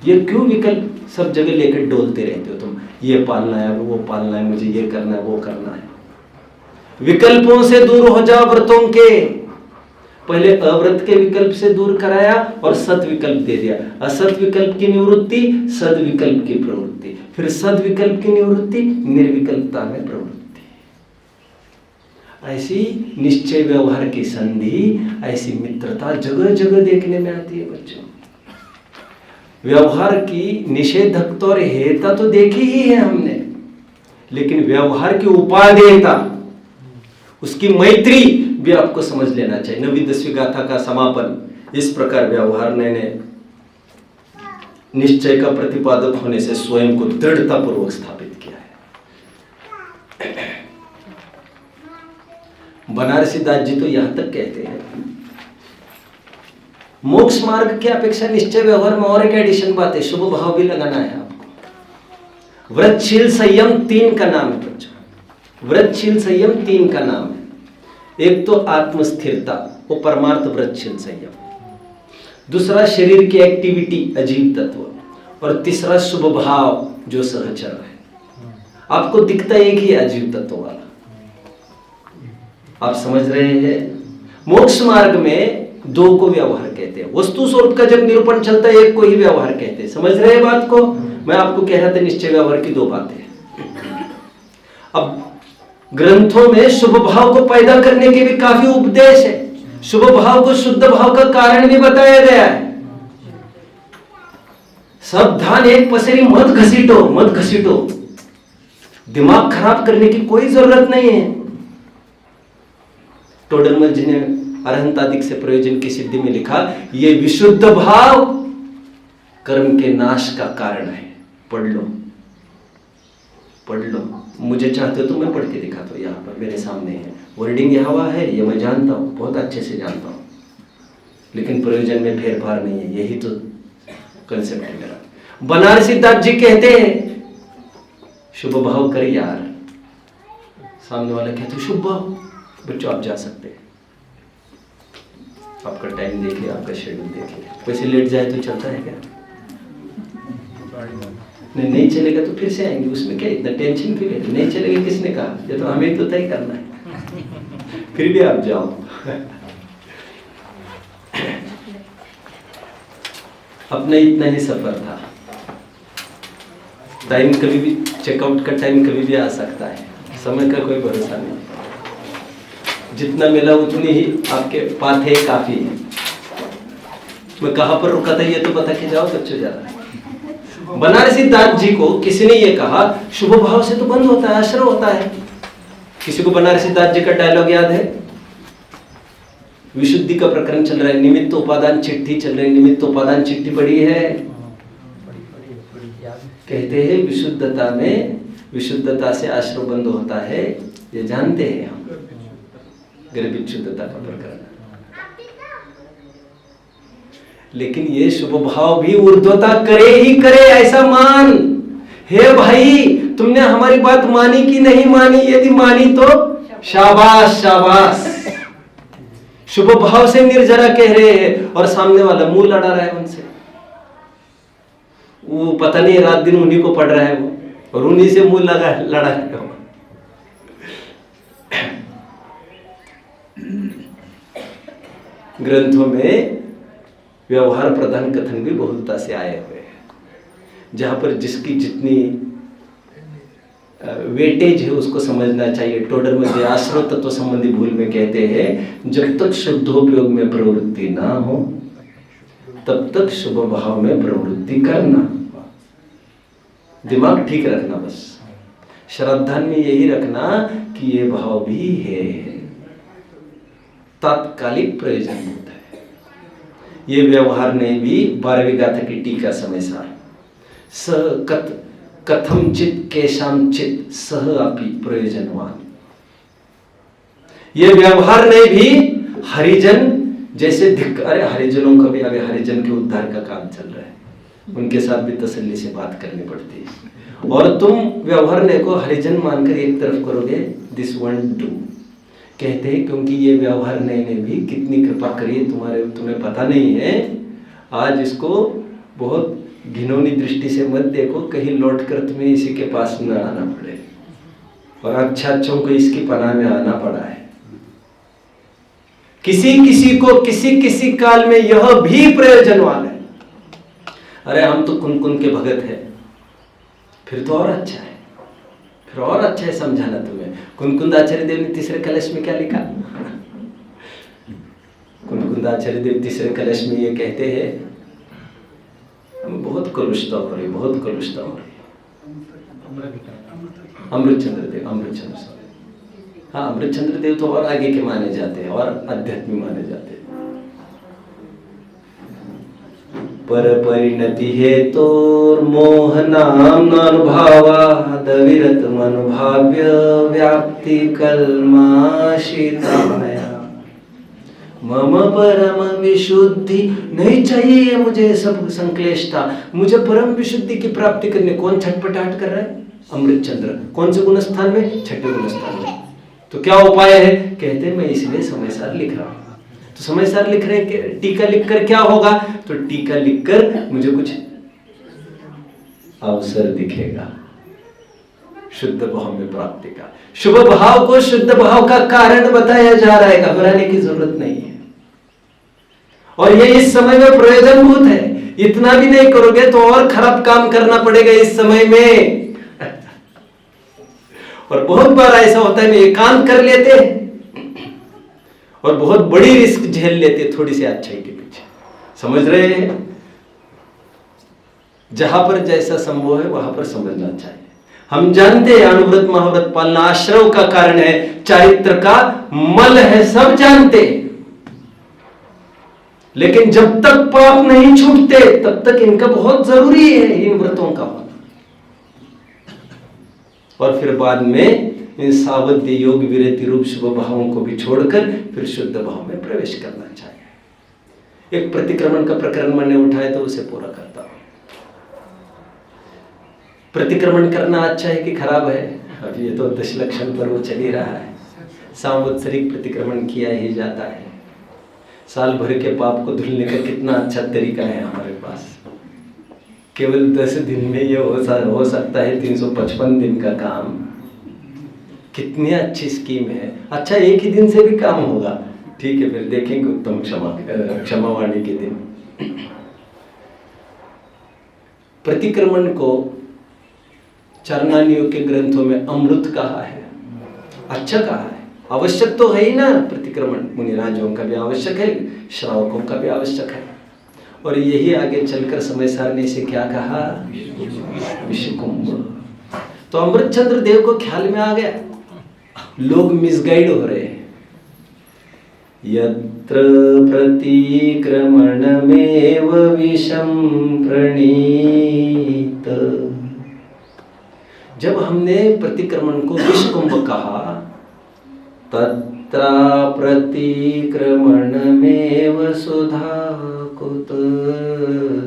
ये क्यों विकल्प सब जगह लेकर डोलते रहते हो तुम? ये पालना है, वो पालना है, मुझे ये करना है, वो करना है। विकल्पों से दूर हो जाओ व्रतों के। पहले अव्रत के विकल्प से दूर कराया और सद विकल्प दे दिया। असद विकल्प की निवृत्ति, सद विकल्प की प्रवृत्ति, फिर सद विकल्प की निवृत्ति, निर्विकल्पता में प्रवृत्ति। ऐसी निश्चय व्यवहार की संधि, ऐसी मित्रता जगह जगह देखने में आती है बच्चों। व्यवहार की निषेधकता और हेयता तो देखी ही है हमने, लेकिन व्यवहार की उपादेयता, उसकी मैत्री भी आपको समझ लेना चाहिए। 9वीं 10वीं गाथा का समापन इस प्रकार व्यवहार ने निश्चय का प्रतिपादक होने से स्वयं को दृढ़ता पूर्वक स्थापित किया है। बनारसी दास जी तो यहां तक कहते हैं, मोक्ष मार्ग की अपेक्षा निश्चय व्यवहार में और एक एडिशन बात है, शुभ भाव भी लगाना है आपको। व्रतशील संयम 3 का नाम है बच्चों। व्रतशील संयम 3 का नाम है। एक तो आत्मस्थिरता, वो परमार्थ व्रतशील संयम, दूसरा शरीर की एक्टिविटी अजीब तत्व, और तीसरा शुभ भाव जो सहचर है। आपको दिखता एक ही अजीब तत्व वाला, आप समझ रहे हैं? मोक्ष मार्ग में 2 को व्यवहार कहते हैं। वस्तु स्वरूप का जब निरूपण चलता है, एक को ही व्यवहार कहते हैं। समझ रहे हैं बात को? मैं आपको कह रहा था निश्चय व्यवहार की 2 बातें। अब ग्रंथों में शुभ भाव को पैदा करने के भी काफी उपदेश है। शुभ भाव को शुद्ध भाव का कारण भी बताया गया है। सावधान, एक पसेरी मत घसीटो, मत घसीटो। दिमाग खराब करने की कोई जरूरत नहीं है। टोडरमल जी ने अरहंतादिक से प्रयोजन की सिद्धि में लिखा, ये विशुद्ध भाव कर्म के नाश का कारण है। पढ़ लो, पढ़ लो। मुझे चाहते हो तो मैं पढ़ के दिखाता हूं, यहाँ पर मेरे सामने है। वर्डिंग यह हुआ है, ये मैं जानता हूं, बहुत अच्छे से जानता हूं, लेकिन प्रयोजन में फेरफार नहीं है। यही तो कंसेप्ट है मेरा। बनारसी दास जी कहते हैं, शुभ भाव कर यार। सामने वाला कहते शुभ भाव। बच्चों आप जा सकते हैं, आपका टाइम देखिए, आपका शेड्यूल देखिए। वैसे लेट जाए तो चलता है क्या? नहीं चलेगा तो फिर से आएंगे, उसमें क्या इतना टेंशन क्यों है? नहीं चलेगा किसने कहा? ये तो हमें तो तय करना है। फिर भी आप जाओ। अपना इतना ही सफर था। टाइम कभी भी, चेकआउट का टाइम कभी भी आ सकता है, समय का कोई भरोसा नहीं। जितना मिला उतनी ही आपके पास है, काफी है। मैं कहां पर रुका था ये तो पता कि जाओ बच्चों जरा। बनारसी दास जी को किसी ने ये कहा, शुभ भाव से तो बंद होता है, आश्रय होता है। किसी को बनारसी दास जी का डायलॉग याद है? विशुद्धि का प्रकरण चल रहा है, निमित्त उपादान चिट्ठी चल रही है। निमित्त उपादान चिट्ठी पढ़ी है? कहते हैं विशुद्धता में, विशुद्धता से आश्रय बंद होता है, ये जानते हैं हम। गर्भित शुद्धता का प्रकरण। लेकिन ये शुभ भाव भी ऊर्ध्वता करे ही करे, ऐसा मान। हे भाई, तुमने हमारी बात मानी कि नहीं मानी? यदि मानी तो शाबाश शाबाश। शुभ भाव से निर्जरा कह रहे हैं और सामने वाला मुंह लड़ा रहा है उनसे। वो पता नहीं रात दिन उन्हीं को पढ़ रहा है वो, और उन्हीं से मुंह लड़ा है वो। ग्रंथों में व्यवहार प्रधान कथन भी बहुलता से आए हुए हैं, जहां पर जिसकी जितनी वेटेज है उसको समझना चाहिए। टोडर मध्ये आश्रव तत्व संबंधी भूल में कहते हैं, जब तक शुद्धोपयोग में प्रवृत्ति ना हो तब तक शुभ भाव में प्रवृत्ति करना। दिमाग ठीक रखना बस। श्रद्धा में यही रखना कि ये भाव भी है, तात्कालिक प्रयोजन होता है। ये व्यवहार ने भी 12वीं गाथा की टीका समय सार स कथम चित केशाम चित सह अपि प्रयोजनवान। ये व्यवहार ने भी हरिजन जैसे अरे हरिजनों का भी, अभी हरिजन के उद्धार का काम चल रहा है, उनके साथ भी तसल्ली से बात करनी पड़ती है। और तुम व्यवहार ने को हरिजन मानकर एक तरफ करोगे, दिस वंट डू। कहते हैं क्योंकि ये व्यवहार ने भी कितनी कृपा करी है तुम्हें पता नहीं है। आज इसको बहुत घिनौनी दृष्टि से मत देखो, कहीं लौटकर तुम्हें इसी के पास न आना पड़े। और अच्छों को इसकी पनाह में आना पड़ा है। किसी किसी को किसी काल में यह भी प्रयोजनवान है। अरे हम तो कुन के भगत है, फिर तो और अच्छा है, फिर और अच्छा है समझाना तुम्हें। कुंदाचार्य देव ने तीसरे कलश में क्या लिखा? कुंदाचार्य देव तीसरे कलश में ये कहते हैं, बहुत कलुषता हो रही, बहुत कलुषता हो रही। अमृतचंद्र देव, हाँ अमृतचंद्र देव तो और आगे के माने जाते हैं और अध्यात्मी माने जाते हैं। पर परिणति है तो मोह नाम अनुभवा दविरत मनोभाव्य व्याप्ति कल्माशिताया मम परम विशुद्धि। नहीं चाहिए मुझे सब संक्लेशता, मुझे परम विशुद्धि की प्राप्ति करने। कौन छटपटाहट कर रहा है? अमृतचंद्र। कौन से गुणस्थान में? छठे गुणस्थान में। तो क्या उपाय है? कहते मैं इसलिए समय सार लिख रहा हूं। तो समय सार लिख रहे हैं, टीका लिखकर क्या होगा? तो टीका लिखकर मुझे कुछ अवसर दिखेगा शुद्ध भाव में प्राप्ति का। शुभ भाव को शुद्ध भाव का कारण बताया जा रहा है, घबराने की जरूरत नहीं है। और ये इस समय में प्रयोजनभूत है। इतना भी नहीं करोगे तो और खराब काम करना पड़ेगा इस समय में। और बहुत बार ऐसा होता है, एकांत कर लेते हैं और बहुत बड़ी रिस्क झेल लेते हैं थोड़ी सी अच्छाई के पीछे। समझ रहे हैं? जहां पर जैसा संभव है वहां पर समझना चाहिए। हम जानते हैं अनुव्रत महाव्रत पालना आश्रव का कारण है, चारित्र का मल है, सब जानते हैं। लेकिन जब तक पाप नहीं छूटते तब तक इनका बहुत जरूरी है, इन व्रतों का होना। और फिर बाद में इन सावध्य योग विरति रूप शुभ भावों को भी छोड़कर फिर शुद्ध भाव में प्रवेश करना चाहिए। एक प्रतिक्रमण का प्रकरण मैंने उठाया तो उसे पूरा करता हूं। प्रतिक्रमण करना अच्छा है कि खराब है? अब ये तो दशलक्षण पर्व चल ही रहा है। सांवत्सरिक प्रतिक्रमण किया ही जाता है। साल भर के पाप को धुलने का कितना अच्छा तरीका है हमारे पास। केवल 10 दिन में ये हो सकता है 355 दिन का काम। कितनी अच्छी स्कीम है। अच्छा एक ही दिन से भी काम होगा, ठीक है, फिर देखेंगे उत्तम क्षमावाणी के दिन। प्रतिक्रमण को चरणानियों के ग्रंथों में अमृत कहा है, अच्छा कहा है। आवश्यक तो है ही ना प्रतिक्रमण, मुनिराजों का भी आवश्यक है, श्रावकों का भी आवश्यक है। और यही आगे चलकर समय सार ने इसे क्या कहा? विषकुंभ। तो अमृतचंद्र देव को ख्याल में आ गया, लोग मिसगाइड हो रहे हैं। यत्र प्रतिक्रमणमेव विषम प्रणीत। जब हमने प्रतिक्रमण को विषकुंभ कहा, तत्र प्रतिक्रमणमेव सुधा कुत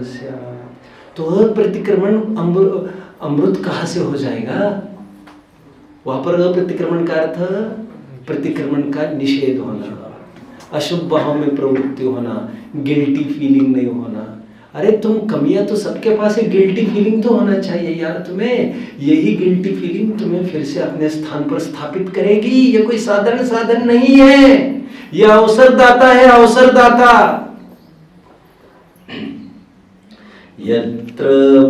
स्यात्। तो प्रतिक्रमण अमृत कहां से हो जाएगा? वहां पर प्रतिक्रमण का अर्थ प्रतिक्रमण का निषेध होना, अशुभ भाव में प्रवृत्ति होना, गिल्टी फीलिंग नहीं होना। अरे तुम कमियां तो सबके पास है, गिल्टी फीलिंग तो होना चाहिए यार तुम्हें। यही गिल्टी फीलिंग तुम्हें फिर से अपने स्थान पर स्थापित करेगी। ये कोई साधारण साधन नहीं है, ये अवसर दाता है, अवसर दाता। यत्र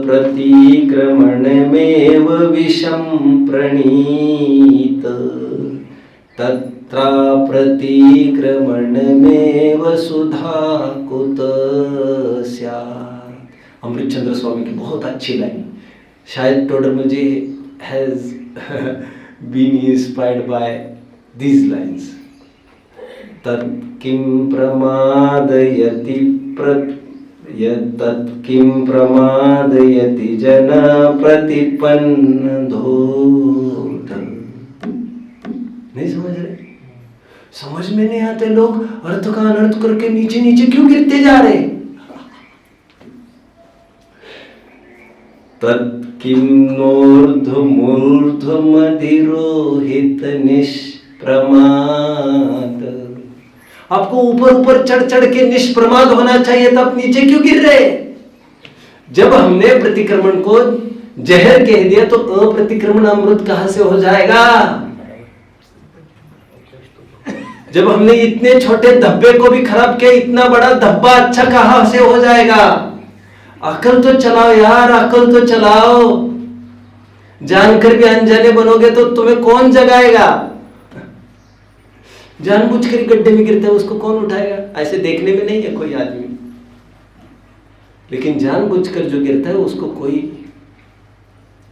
प्रतिक्रमणमेव विषं प्रणीत तत्र प्रतिक्रमणमेव सुधा कुत स्यात्। अमृतचंद्र स्वामी की बहुत अच्छी लाइन, शायद Todarmal has been inspired by these lines. तत् किं प्रमादयति तत् किं प्रमादयति जन प्रतिपन्न धूर्त। नहीं समझ रहे? समझ में नहीं आते लोग अर्थ का अनर्थ करके नीचे नीचे क्यों गिरते जा रहे? तत्किन्नोर्ध्वमूर्ध्वमधिरोहित निष्प्रमाद। आपको ऊपर ऊपर चढ़ चढ़ के निष्प्रमाद होना चाहिए, तब नीचे क्यों गिर रहे? जब हमने प्रतिक्रमण को जहर कह दिया तो अप्रतिक्रमण अमृत कहां से हो जाएगा? जब हमने इतने छोटे धब्बे को भी खराब किया, इतना बड़ा धब्बा अच्छा कहां से हो जाएगा? अकल तो चलाओ यार, अकल तो चलाओ। जानकर भी अनजाने बनोगे तो तुम्हें कौन जगाएगा? जानबूझकर गड्ढे में गिरता है उसको कौन उठाएगा? ऐसे देखने में नहीं है कोई आदमी, लेकिन जानबूझकर जो गिरता है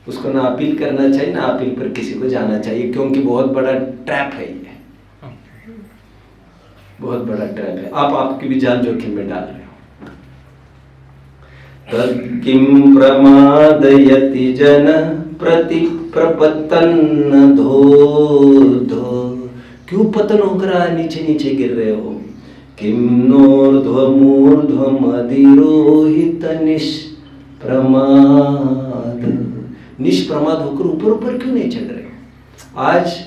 उसको ना अपील करना चाहिए, ना अपील पर किसी को जाना चाहिए, क्योंकि बहुत बड़ा ट्रैप है ये, बहुत बड़ा ट्रैप है। आप आपकी भी जान जोखिम में डाल रहे हो। तत्किं प्रमादयति जन प्रति प्रपतन्न धूर्धो। क्यों पतन होकर नीचे नीचे गिर रहे हो? किं नोर्ध्वमूर्ध्वमधिरोहित निष्प्रमाद। निष्प्रमाद होकर ऊपर ऊपर क्यों नहीं चढ़ रहे हो? आज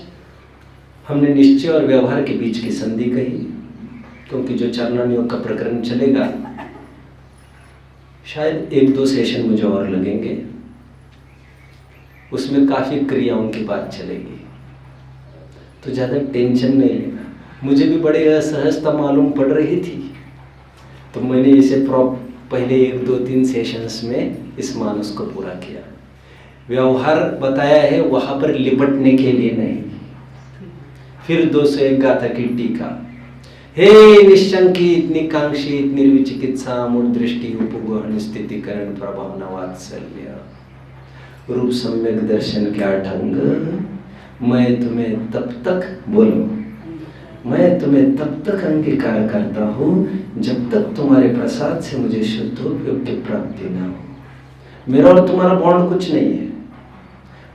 हमने निश्चय और व्यवहार के बीच की संधि कही, क्योंकि जो चरणानियोग का प्रकरण चलेगा शायद 1-2 सेशन मुझे और लगेंगे, उसमें काफी क्रियाओं की बात चलेगी, तो ज्यादा टेंशन नहीं लेना। मुझे भी बड़े असहजता मालूम पड़ रही थी, तो मैंने इसे पहले 1-2-3 सेशंस में इस मानस को पूरा किया। व्यवहार बताया है वहां पर लिपटने के लिए नहीं। फिर 201 गाथा की टीका, हे निश्चंकी निकांक्षी निर्विचिकित्सा मूल दृष्टि उपगोहन स्थितिकरण प्रभावना वात्सल्य रूप सम्यक दर्शन क्या ढंग। मैं तुम्हें तब तक बोलो, मैं तुम्हें तब तक अंगीकार करता हूँ जब तक तुम्हारे प्रसाद से मुझे शुद्धोपयोग की प्राप्ति न हो। मेरा और तुम्हारा बॉन्ड कुछ नहीं है।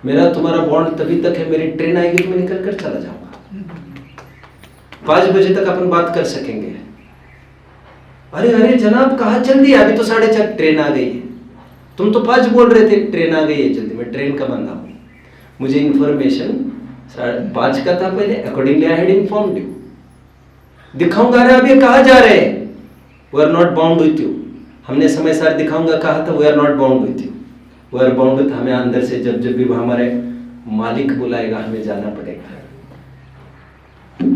मेरा तुम्हारा बॉन्ड तभी तक है, मेरी ट्रेन आएगी तो मैं निकल कर चला जाऊंगा। 5 बजे तक अपन बात कर सकेंगे। अरे जनाब कहाँ चल दिया? अभी तो 4:30 ट्रेन आ गई है। तुम तो 5 बोल रहे थे ट्रेन आ गई है जल्दी। मैं ट्रेन का बंदा हूँ, मुझे इन्फॉर्मेशन 5:30 का था पहले, accordingly I had informed you. दिखाऊंगा अरे अभी कहाँ जा रहे हैं? We are not bound with you. हमने समय सार दिखाऊंगा कहा था, we are not bound with you. We are bound with हमें अंदर से जब भी हमारे मालिक बुलाएगा हमें जाना पड़ेगा।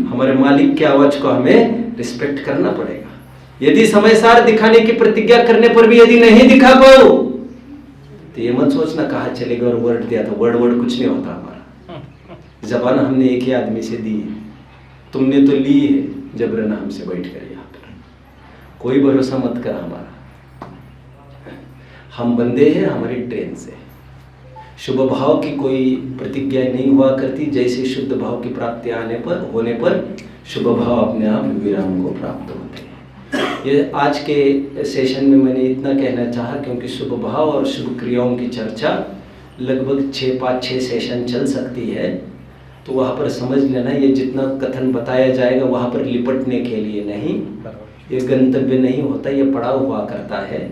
हमारे मालिक की आवाज को हमें रिस्पेक्ट करना पड़ेगा। यदि समय सार दिखाने की प्रतिज्ञा करने पर भी यदि नहीं दिखा पाओ तो ये मत सोचना कहाँ चलेगा और वर्ड दिया था। वर्ड कुछ नहीं होता। हमारा जबान हमने एक ही आदमी से दी है, तुमने तो ली है जबरन हमसे बैठ कर यहाँ पर। कोई भरोसा मत कर हमारा। हम बंदे हैं हमारी ट्रेन से। शुभ भाव की कोई प्रतिज्ञा नहीं हुआ करती, जैसे शुद्ध भाव की प्राप्ति होने पर शुभ भाव अपने आप विराम को प्राप्त होते हैं। ये आज के सेशन में मैंने इतना कहना चाहा, क्योंकि शुभ भाव और शुभ क्रियाओं की चर्चा लगभग 5-6 सेशन चल सकती है। तो वहाँ पर समझ लेना, ये जितना कथन बताया जाएगा वहाँ पर लिपटने के लिए नहीं, ये गंतव्य नहीं होता, ये पड़ाव हुआ करता है।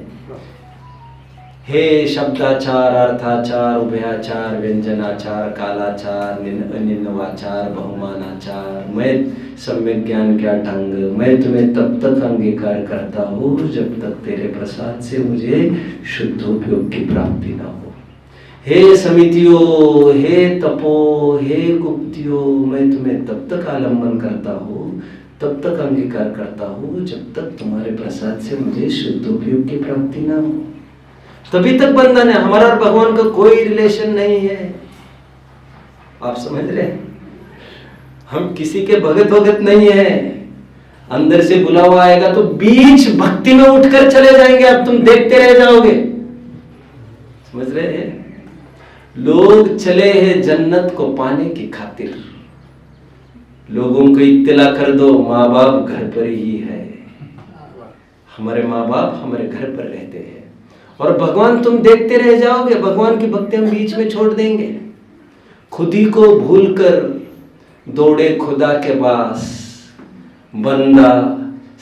हे शब्दाचार, अर्थाचार, उभयाचार, व्यंजनाचार, कालाचार, निन्नवाचार, बहुमानाचार, मैं सम्यक ज्ञान क्या ढंग, मैं तुम्हें तब तक अंगीकार करता हूँ जब तक तेरे प्रसाद से मुझे शुद्धोपयोग की प्राप्ति न हो। हे समितियों, हे तपो, हे गुप्तियों, मैं तुम्हें तब तक आलम्बन करता हूँ, तब तक अंगीकार करता हूँ जब तक तुम्हारे प्रसाद से मुझे शुद्धोपयोग की प्राप्ति न हो। तभी तक बंधन है। हमारा और भगवान का कोई रिलेशन नहीं है। आप समझ रहे हैं? हम किसी के भगत नहीं है। अंदर से बुलावा आएगा तो बीच भक्ति में उठकर चले जाएंगे। अब तुम देखते रह जाओगे। समझ रहे हैं? लोग चले हैं जन्नत को पाने की खातिर। लोगों को इत्तला कर दो, माँ बाप घर पर ही है। हमारे माँ बाप हमारे घर पर रहते हैं। और भगवान तुम देखते रह जाओगे। भगवान की भक्ति हम बीच में छोड़ देंगे। खुद ही को भूलकर दौड़े खुदा के पास, बंदा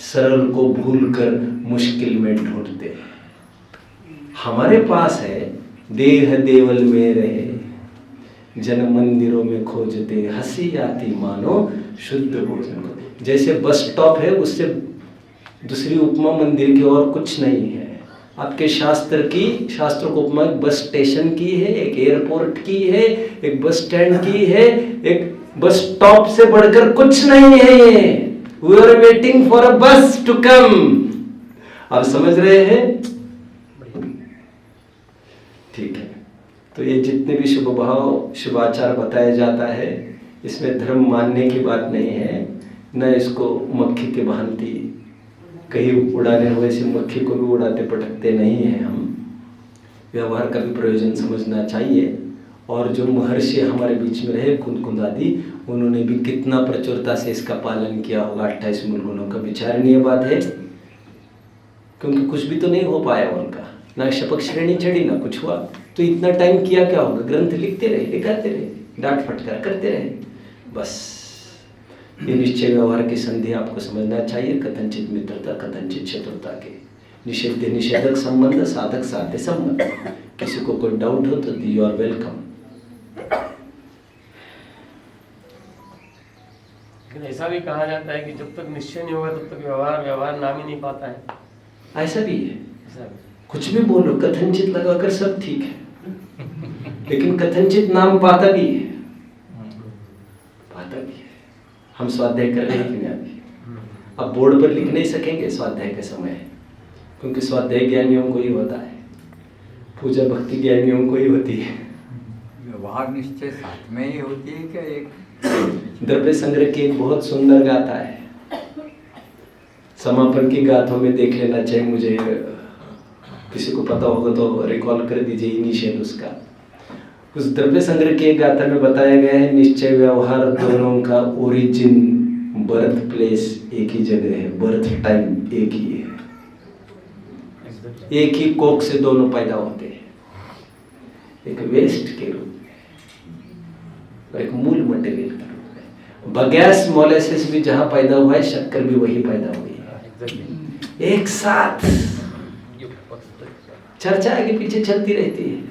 सरल को भूलकर मुश्किल में ढूंढते। हमारे पास है देह देवल में रहे, जन मंदिरों में खोजते, हंसी आती मानो शुद्ध भोजन को। जैसे बस स्टॉप है, उससे दूसरी उपमा मंदिर की और कुछ नहीं है। आपके शास्त्रों को उपमा एक बस स्टेशन की है, एक एयरपोर्ट की है, एक बस स्टैंड की है, एक बस स्टॉप से बढ़कर कुछ नहीं है ये। We are waiting for a bus to come। आप समझ रहे हैं? ठीक है। तो ये जितने भी शुभ भाव शुभाचार बताया जाता है, इसमें धर्म मानने की बात नहीं है, न इसको मक्खी की भांति कहीं उड़ाने हुए से मक्खी को भी उड़ाते पटकते नहीं है हम। व्यवहार का भी प्रयोजन समझना चाहिए। और जो महर्षि हमारे बीच में रहे, कुंद आदि, उन्होंने भी कितना प्रचुरता से इसका पालन किया होगा। 28 मूल गुणों का विचारणीय बात है, क्योंकि कुछ भी तो नहीं हो पाया उनका, ना शपथ श्रेणी चढ़ी ना कुछ हुआ। तो इतना टाइम किया क्या होगा? ग्रंथ लिखते रहे, लिखाते रहे, डांट फटकार करते रहे, बस। ये निश्चय व्यवहार की संधि आपको समझना चाहिए। कथनचित मित्रता, कथनचित शत्रुता के निषेध निषेधक संबंध, साधक साध्य संबंध। किसी को कोई डाउट हो तो यू आर वेलकम। लेकिन ऐसा भी कहा जाता है कि जब तक निश्चय नहीं होगा तब तक व्यवहार नाम ही नहीं पाता है। ऐसा भी है। कुछ भी बोलो, कथनचित लगाकर सब ठीक है, लेकिन कथनचित नाम पाता भी है। हम स्वाध्याय कर रहे हैं कि नहीं अभी? अब बोर्ड पर लिख नहीं सकेंगे स्वाध्याय के समय, क्योंकि स्वाध्याय ज्ञानियों को ही होता है, पूजा भक्ति ज्ञानियों को ही होती है। व्यवहार निश्चय साथ में ही होती है क्या? एक द्रव्य संग्रह की एक बहुत सुंदर गाथा है, समापन की गाथों में देख लेना चाहिए। मुझे किसी को पता होगा तो रिकॉल कर दीजिए इनिशियल उसका। उस द्रव्य संग्रह की एक गाथा में बताया गया है, निश्चय व्यवहार दोनों का ओरिजिन, बर्थ प्लेस एक ही जगह है, बर्थ टाइम एक ही है, एक ही कोख से दोनों पैदा होते हैं, एक वेस्ट के रूप में और एक मूल मटेरियल के रूप में। बगैस मोलेसिस भी जहां पैदा हुआ है, शक्कर भी वही पैदा हुई है, एक साथ। चर्चा आगे पीछे चलती रहती है।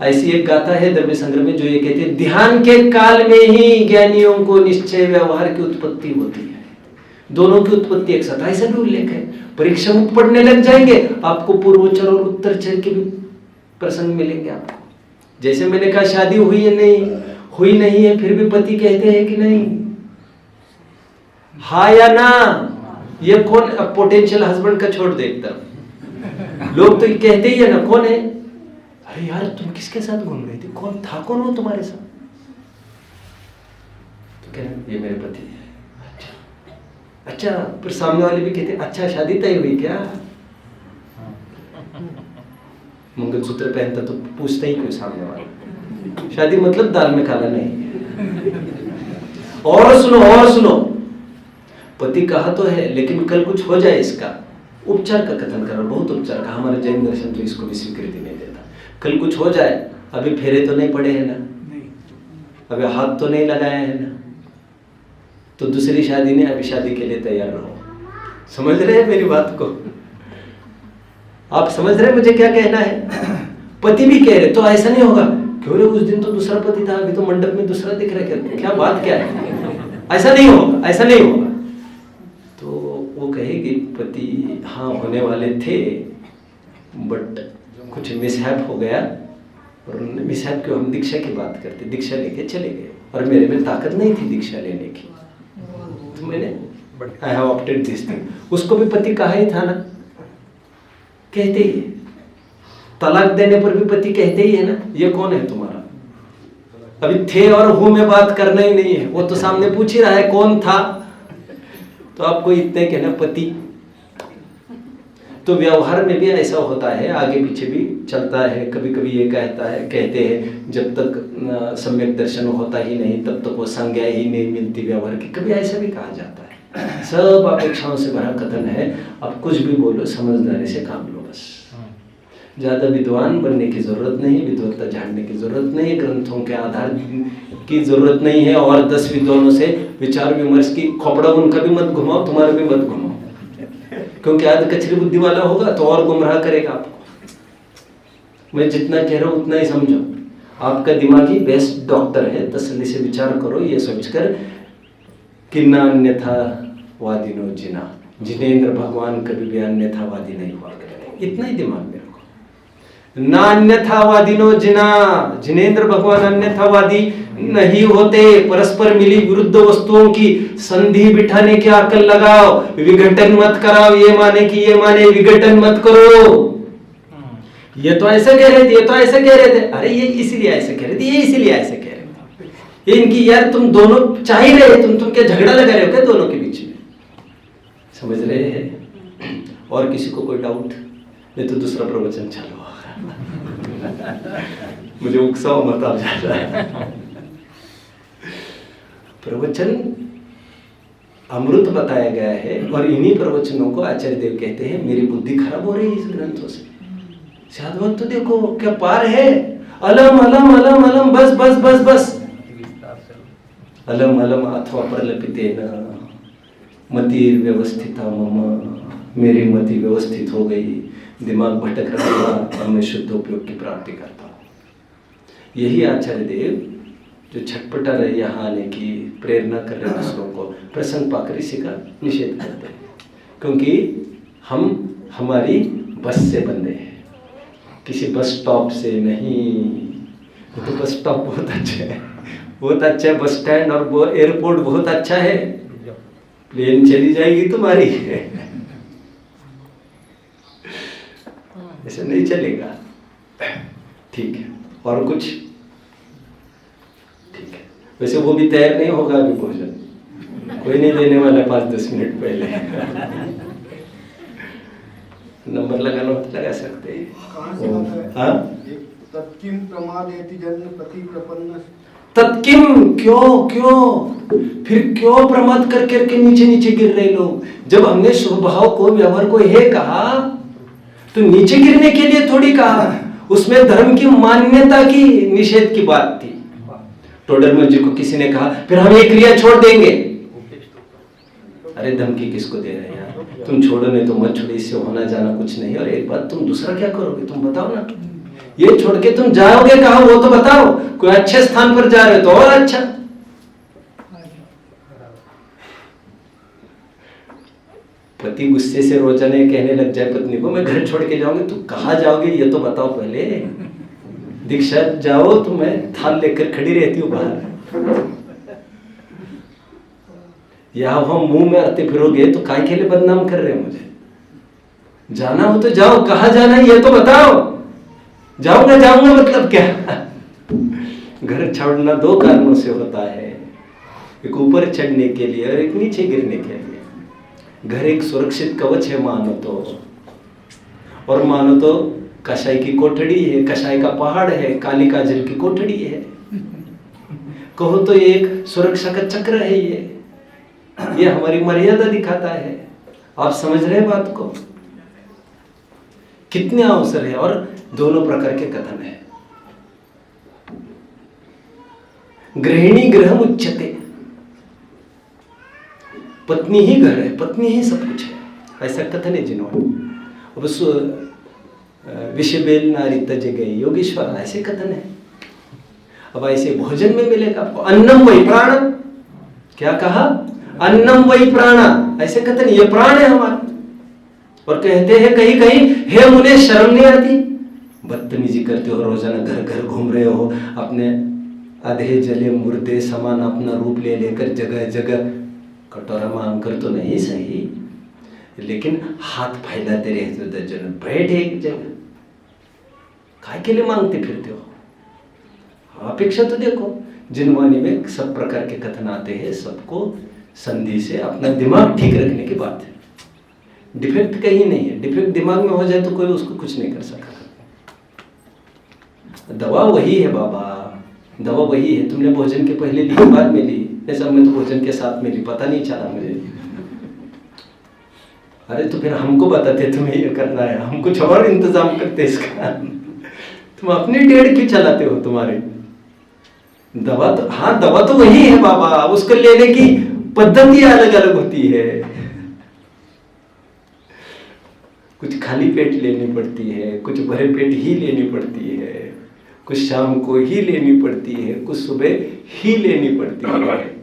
ऐसी एक गाथा है द्रव्य संग्रह में जो ये कहते हैं, ध्यान के काल में ही ज्ञानियों को निश्चय व्यवहार की उत्पत्ति होती है, दोनों की उत्पत्ति एक साथ। ऐसा भी उल्लेख है। परीक्षा में पढ़ने लग जाएंगे, आपको पूर्वोच्चर और उत्तरचर के भी प्रसंग मिलेंगे आपको। जैसे मैंने कहा, शादी हुई है नहीं हुई नहीं है, फिर भी पति कहते हैं कि नहीं, हाँ या ना। ये कौन? पोटेंशियल हस्बैंड का छोड़ दे एक तरफ, लोग तो कहते ही है ना, कौन है? अरे यार तुम किसके साथ घूम रही थी? कौन था? कौन हो तुम्हारे साथ? तो कह रहे ये मेरे पति है। अच्छा, फिर सामने वाले भी कहते अच्छा शादी तय हुई क्या? मंगलसूत्र पहनता तो पूछता ही क्यों सामने वाले? शादी मतलब दाल में काला नहीं। और सुनो, पति कहा तो है, लेकिन कल कुछ हो जाए इसका उपचार का कथन करो, बहुत उपचार का। हमारे जैन दर्शन तो इसको भी स्वीकृति नहीं देता। कल कुछ हो जाए, अभी फेरे तो नहीं पड़े हैं ना, अभी हाथ तो नहीं लगाया है ना, तो दूसरी शादी नहीं, अभी शादी के लिए तैयार रहो। समझ रहे हैं मेरी बात को? आप समझ रहे हैं मुझे क्या कहना है? पति भी कह रहे तो ऐसा नहीं होगा, क्यों रे उस दिन तो दूसरा पति था, अभी तो मंडप में दूसरा दिख रहा है, क्या बात क्या है? ऐसा नहीं होगा, ऐसा नहीं होगा। तो वो कहेगी पति हाँ होने वाले थे, बट कुछ मिसहैप हो गया, और मिसहैप क्यों? हम दीक्षा की बात करते, दीक्षा लेके चले गए और मेरे में ताकत नहीं थी दीक्षा लेने की, तो मैंने I have opted this thing. उसको भी पति कहा ही था ना, कहते ही तलाक देने पर भी पति कहते ही है ना, ये कौन है तुम्हारा? अभी थे और हूं में बात करना ही नहीं है, वो तो सामने पूछ ही रहा है कौन था, तो आपको इतने कहना पति। तो व्यवहार में भी ऐसा होता है, आगे पीछे भी चलता है। कभी कभी ये कहते हैं जब तक सम्यक दर्शन होता ही नहीं तब तक वो संज्ञा ही नहीं मिलती व्यवहार की, कभी ऐसा भी कहा जाता है। सब अपेक्षाओं से भरा कथन है। अब कुछ भी बोलो, समझदारी से काम लो बस। ज़्यादा विद्वान बनने की जरूरत नहीं, विद्वत्ता झाड़ने की जरूरत नहीं, ग्रंथों के आधार की जरूरत नहीं है। और 10 विद्वानों से विचार विमर्श की खोपड़ा उनका भी मत घुमाओ, तुम्हारा भी मत घुमाओ, क्योंकि आज कचरी बुद्धि वाला होगा तो और गुमराह करेगा आपको। मैं जितना कह रहा हूं उतना ही समझो। आपका दिमाग ही बेस्ट डॉक्टर है। तसल्ली से विचार करो ये सोचकर कि ना अन्यथा वादिनो जिना, जिनेंद्र भगवान कभी भी अन्यथावादी नहीं हुआ करते। इतना ही दिमाग में रखो। ना अन्यथावादिनो जिना, जिनेंद्र भगवान अन्यथावादी नहीं होते। परस्पर मिली विरुद्ध वस्तुओं की संधि बिठाने की अकल लगाओ, विघटन मत कराओ। ये माने कि ये माने, विघटन मत करो। ये तो ऐसे कह रहे थे, ये तो ऐसे कह रहे थे, अरे ये इसीलिए ऐसे कह रहे थे, ये इसीलिए ऐसे कह रहे थे। ये इनकी यार तुम दोनों चाह ही रहे, तुम क्या झगड़ा लगा रहे हो क्या दोनों के बीच में? समझ रहे हैं? और किसी को कोई डाउट? नहीं तो दूसरा प्रवचन चालू होगा। मुझे उकसाव मत आ जाता है। प्रवचन अमृत बताया गया है और इन्हीं प्रवचनों को आचार्य देव कहते हैं मेरी बुद्धि खराब हो रही है इस ग्रंथों से। साधुवत तो देखो क्या पार है। अलम अलम अलम अलम, बस बस बस बस। अलम अलम अथवा प्रलपितेन मति व्यवस्थिता मम, मेरी मति व्यवस्थित हो गई, दिमाग भटक रहा था और मैं शुद्ध उपयोग की प्राप्ति करता हूँ। यही आचार्य देव जो छटपटा रहे यहाँ आने की प्रेरणा कर रहे दूसरों को, प्रसंग पाकर इसी का निषेध करते हैं। क्योंकि हम हमारी बस से बंधे हैं, किसी बस स्टॉप से नहीं। तो बस स्टॉप बहुत अच्छा है, बहुत अच्छा है बस स्टैंड, और वो एयरपोर्ट बहुत अच्छा है। प्लेन चली जाएगी तुम्हारी, ऐसा नहीं चलेगा। ठीक है, और कुछ? ठीक है, वैसे वो भी तैयार नहीं होगा अभी भोजन, कोई नहीं देने वाला 5-10 मिनट पहले। नंबर लगाना हो तो लगा सकते हैं। कहाँ से आता है? हाँ? तत्किम प्रमादेति जन पति प्रपन्न। तत्किम, क्यों क्यों फिर क्यों प्रमाद कर करके नीचे नीचे गिर रहे लोग? जब हमने स्वभाव को व्यवहार को हे कहा तो नीचे गिरने के लिए थोड़ी कहा, उसमें धर्म की मान्यता की निषेध की बात थी। टोडरमल जी को किसी ने कहा फिर हम ये क्रिया छोड़ देंगे। अरे धमकी किसको दे रहे हैं यार? तुम छोड़ो नहीं तो मत छोड़ो, इससे होना जाना कुछ नहीं। और एक बात, तुम दूसरा क्या करोगे तुम बताओ ना। ये छोड़ के तुम जाओगे कहाँ वो तो बताओ। कोई अच्छे स्थान पर जा रहे हो तो और अच्छा। पति गुस्से से रोजाना कहने लग जाए पत्नी को मैं घर छोड़ के जाऊंगी, तो कहाँ जाओगे ये तो बताओ पहले। दीक्षा जाओ तो मैं थाल लेकर खड़ी रहती हूँ बाहर। या हम मुंह में आते फिरोगे तो काय के लिए बदनाम कर रहे हैं मुझे? जाना हो तो जाओ, कहाँ जाना है ये तो बताओ। जाऊंगा जाऊंगा मतलब क्या? घर छोड़ना 2 कारणों से होता है, एक ऊपर चढ़ने के लिए और एक नीचे गिरने के लिए। घर एक सुरक्षित कवच है मानो तो, और मानो तो कसाई की कोठड़ी है, कसाई का पहाड़ है, काली काजल की कोठड़ी है। कहो तो एक सुरक्षा का चक्र है। ये हमारी मर्यादा दिखाता है। आप समझ रहे हैं बात को? कितने अवसर है और दोनों प्रकार के कथन है। गृहिणी गृहम उच्यते, पत्नी ही घर है, पत्नी ही सब कुछ है, ऐसा कथन है जिन्होंने। अब विषबेल नारी तज गई योगेश्वर, ऐसे कथन है। अब ऐसे भोजन में मिलेगा आपको अन्नम वही प्राण। क्या कहा? अन्नम वही प्राण, ऐसे कथन। ये प्राण है हमारा। और कहते हैं कहीं कहीं हे मुझे शर्म नहीं आती? बदतमीजी करते हो, रोजाना घर घर घूम रहे हो, अपने आधे जले मुर्दे समान अपना रूप ले लेकर जगह जगह कटोरा मांग कर तो नहीं सही, लेकिन हाथ फैलाते रहते हो दर्जन, बैठे एक जगह। काय के लिए मांगते फिरते हो? अपेक्षा तो देखो, जिन वाणी में सब प्रकार के कथन आते हैं सबको संधि से अपना दिमाग ठीक रखने की बात है। डिफेक्ट कहीं नहीं है, डिफेक्ट दिमाग में हो जाए तो कोई उसको कुछ नहीं कर सकता। दवा वही है बाबा, दवा वही है। तुमने भोजन के पहले ली बाद में ली, ऐसा मैं तो भोजन के साथ में ली, पता नहीं चला मुझे। अरे तो फिर हमको बताते तुम्हें ये करना है, हम कुछ और इंतजाम करते इसका। तुम अपनी डेढ़ क्यों चलाते हो? तुम्हारे दवा तो, हाँ दवा तो वही है बाबा, उसको लेने की पद्धति अलग अलग होती है। कुछ खाली पेट लेनी पड़ती है, कुछ भरे पेट ही लेनी पड़ती है, कुछ शाम को ही लेनी पड़ती है, कुछ सुबह ही लेनी पड़ती है।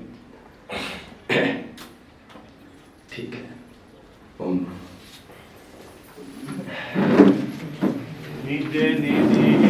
ठीक है। ओम नित्य निधि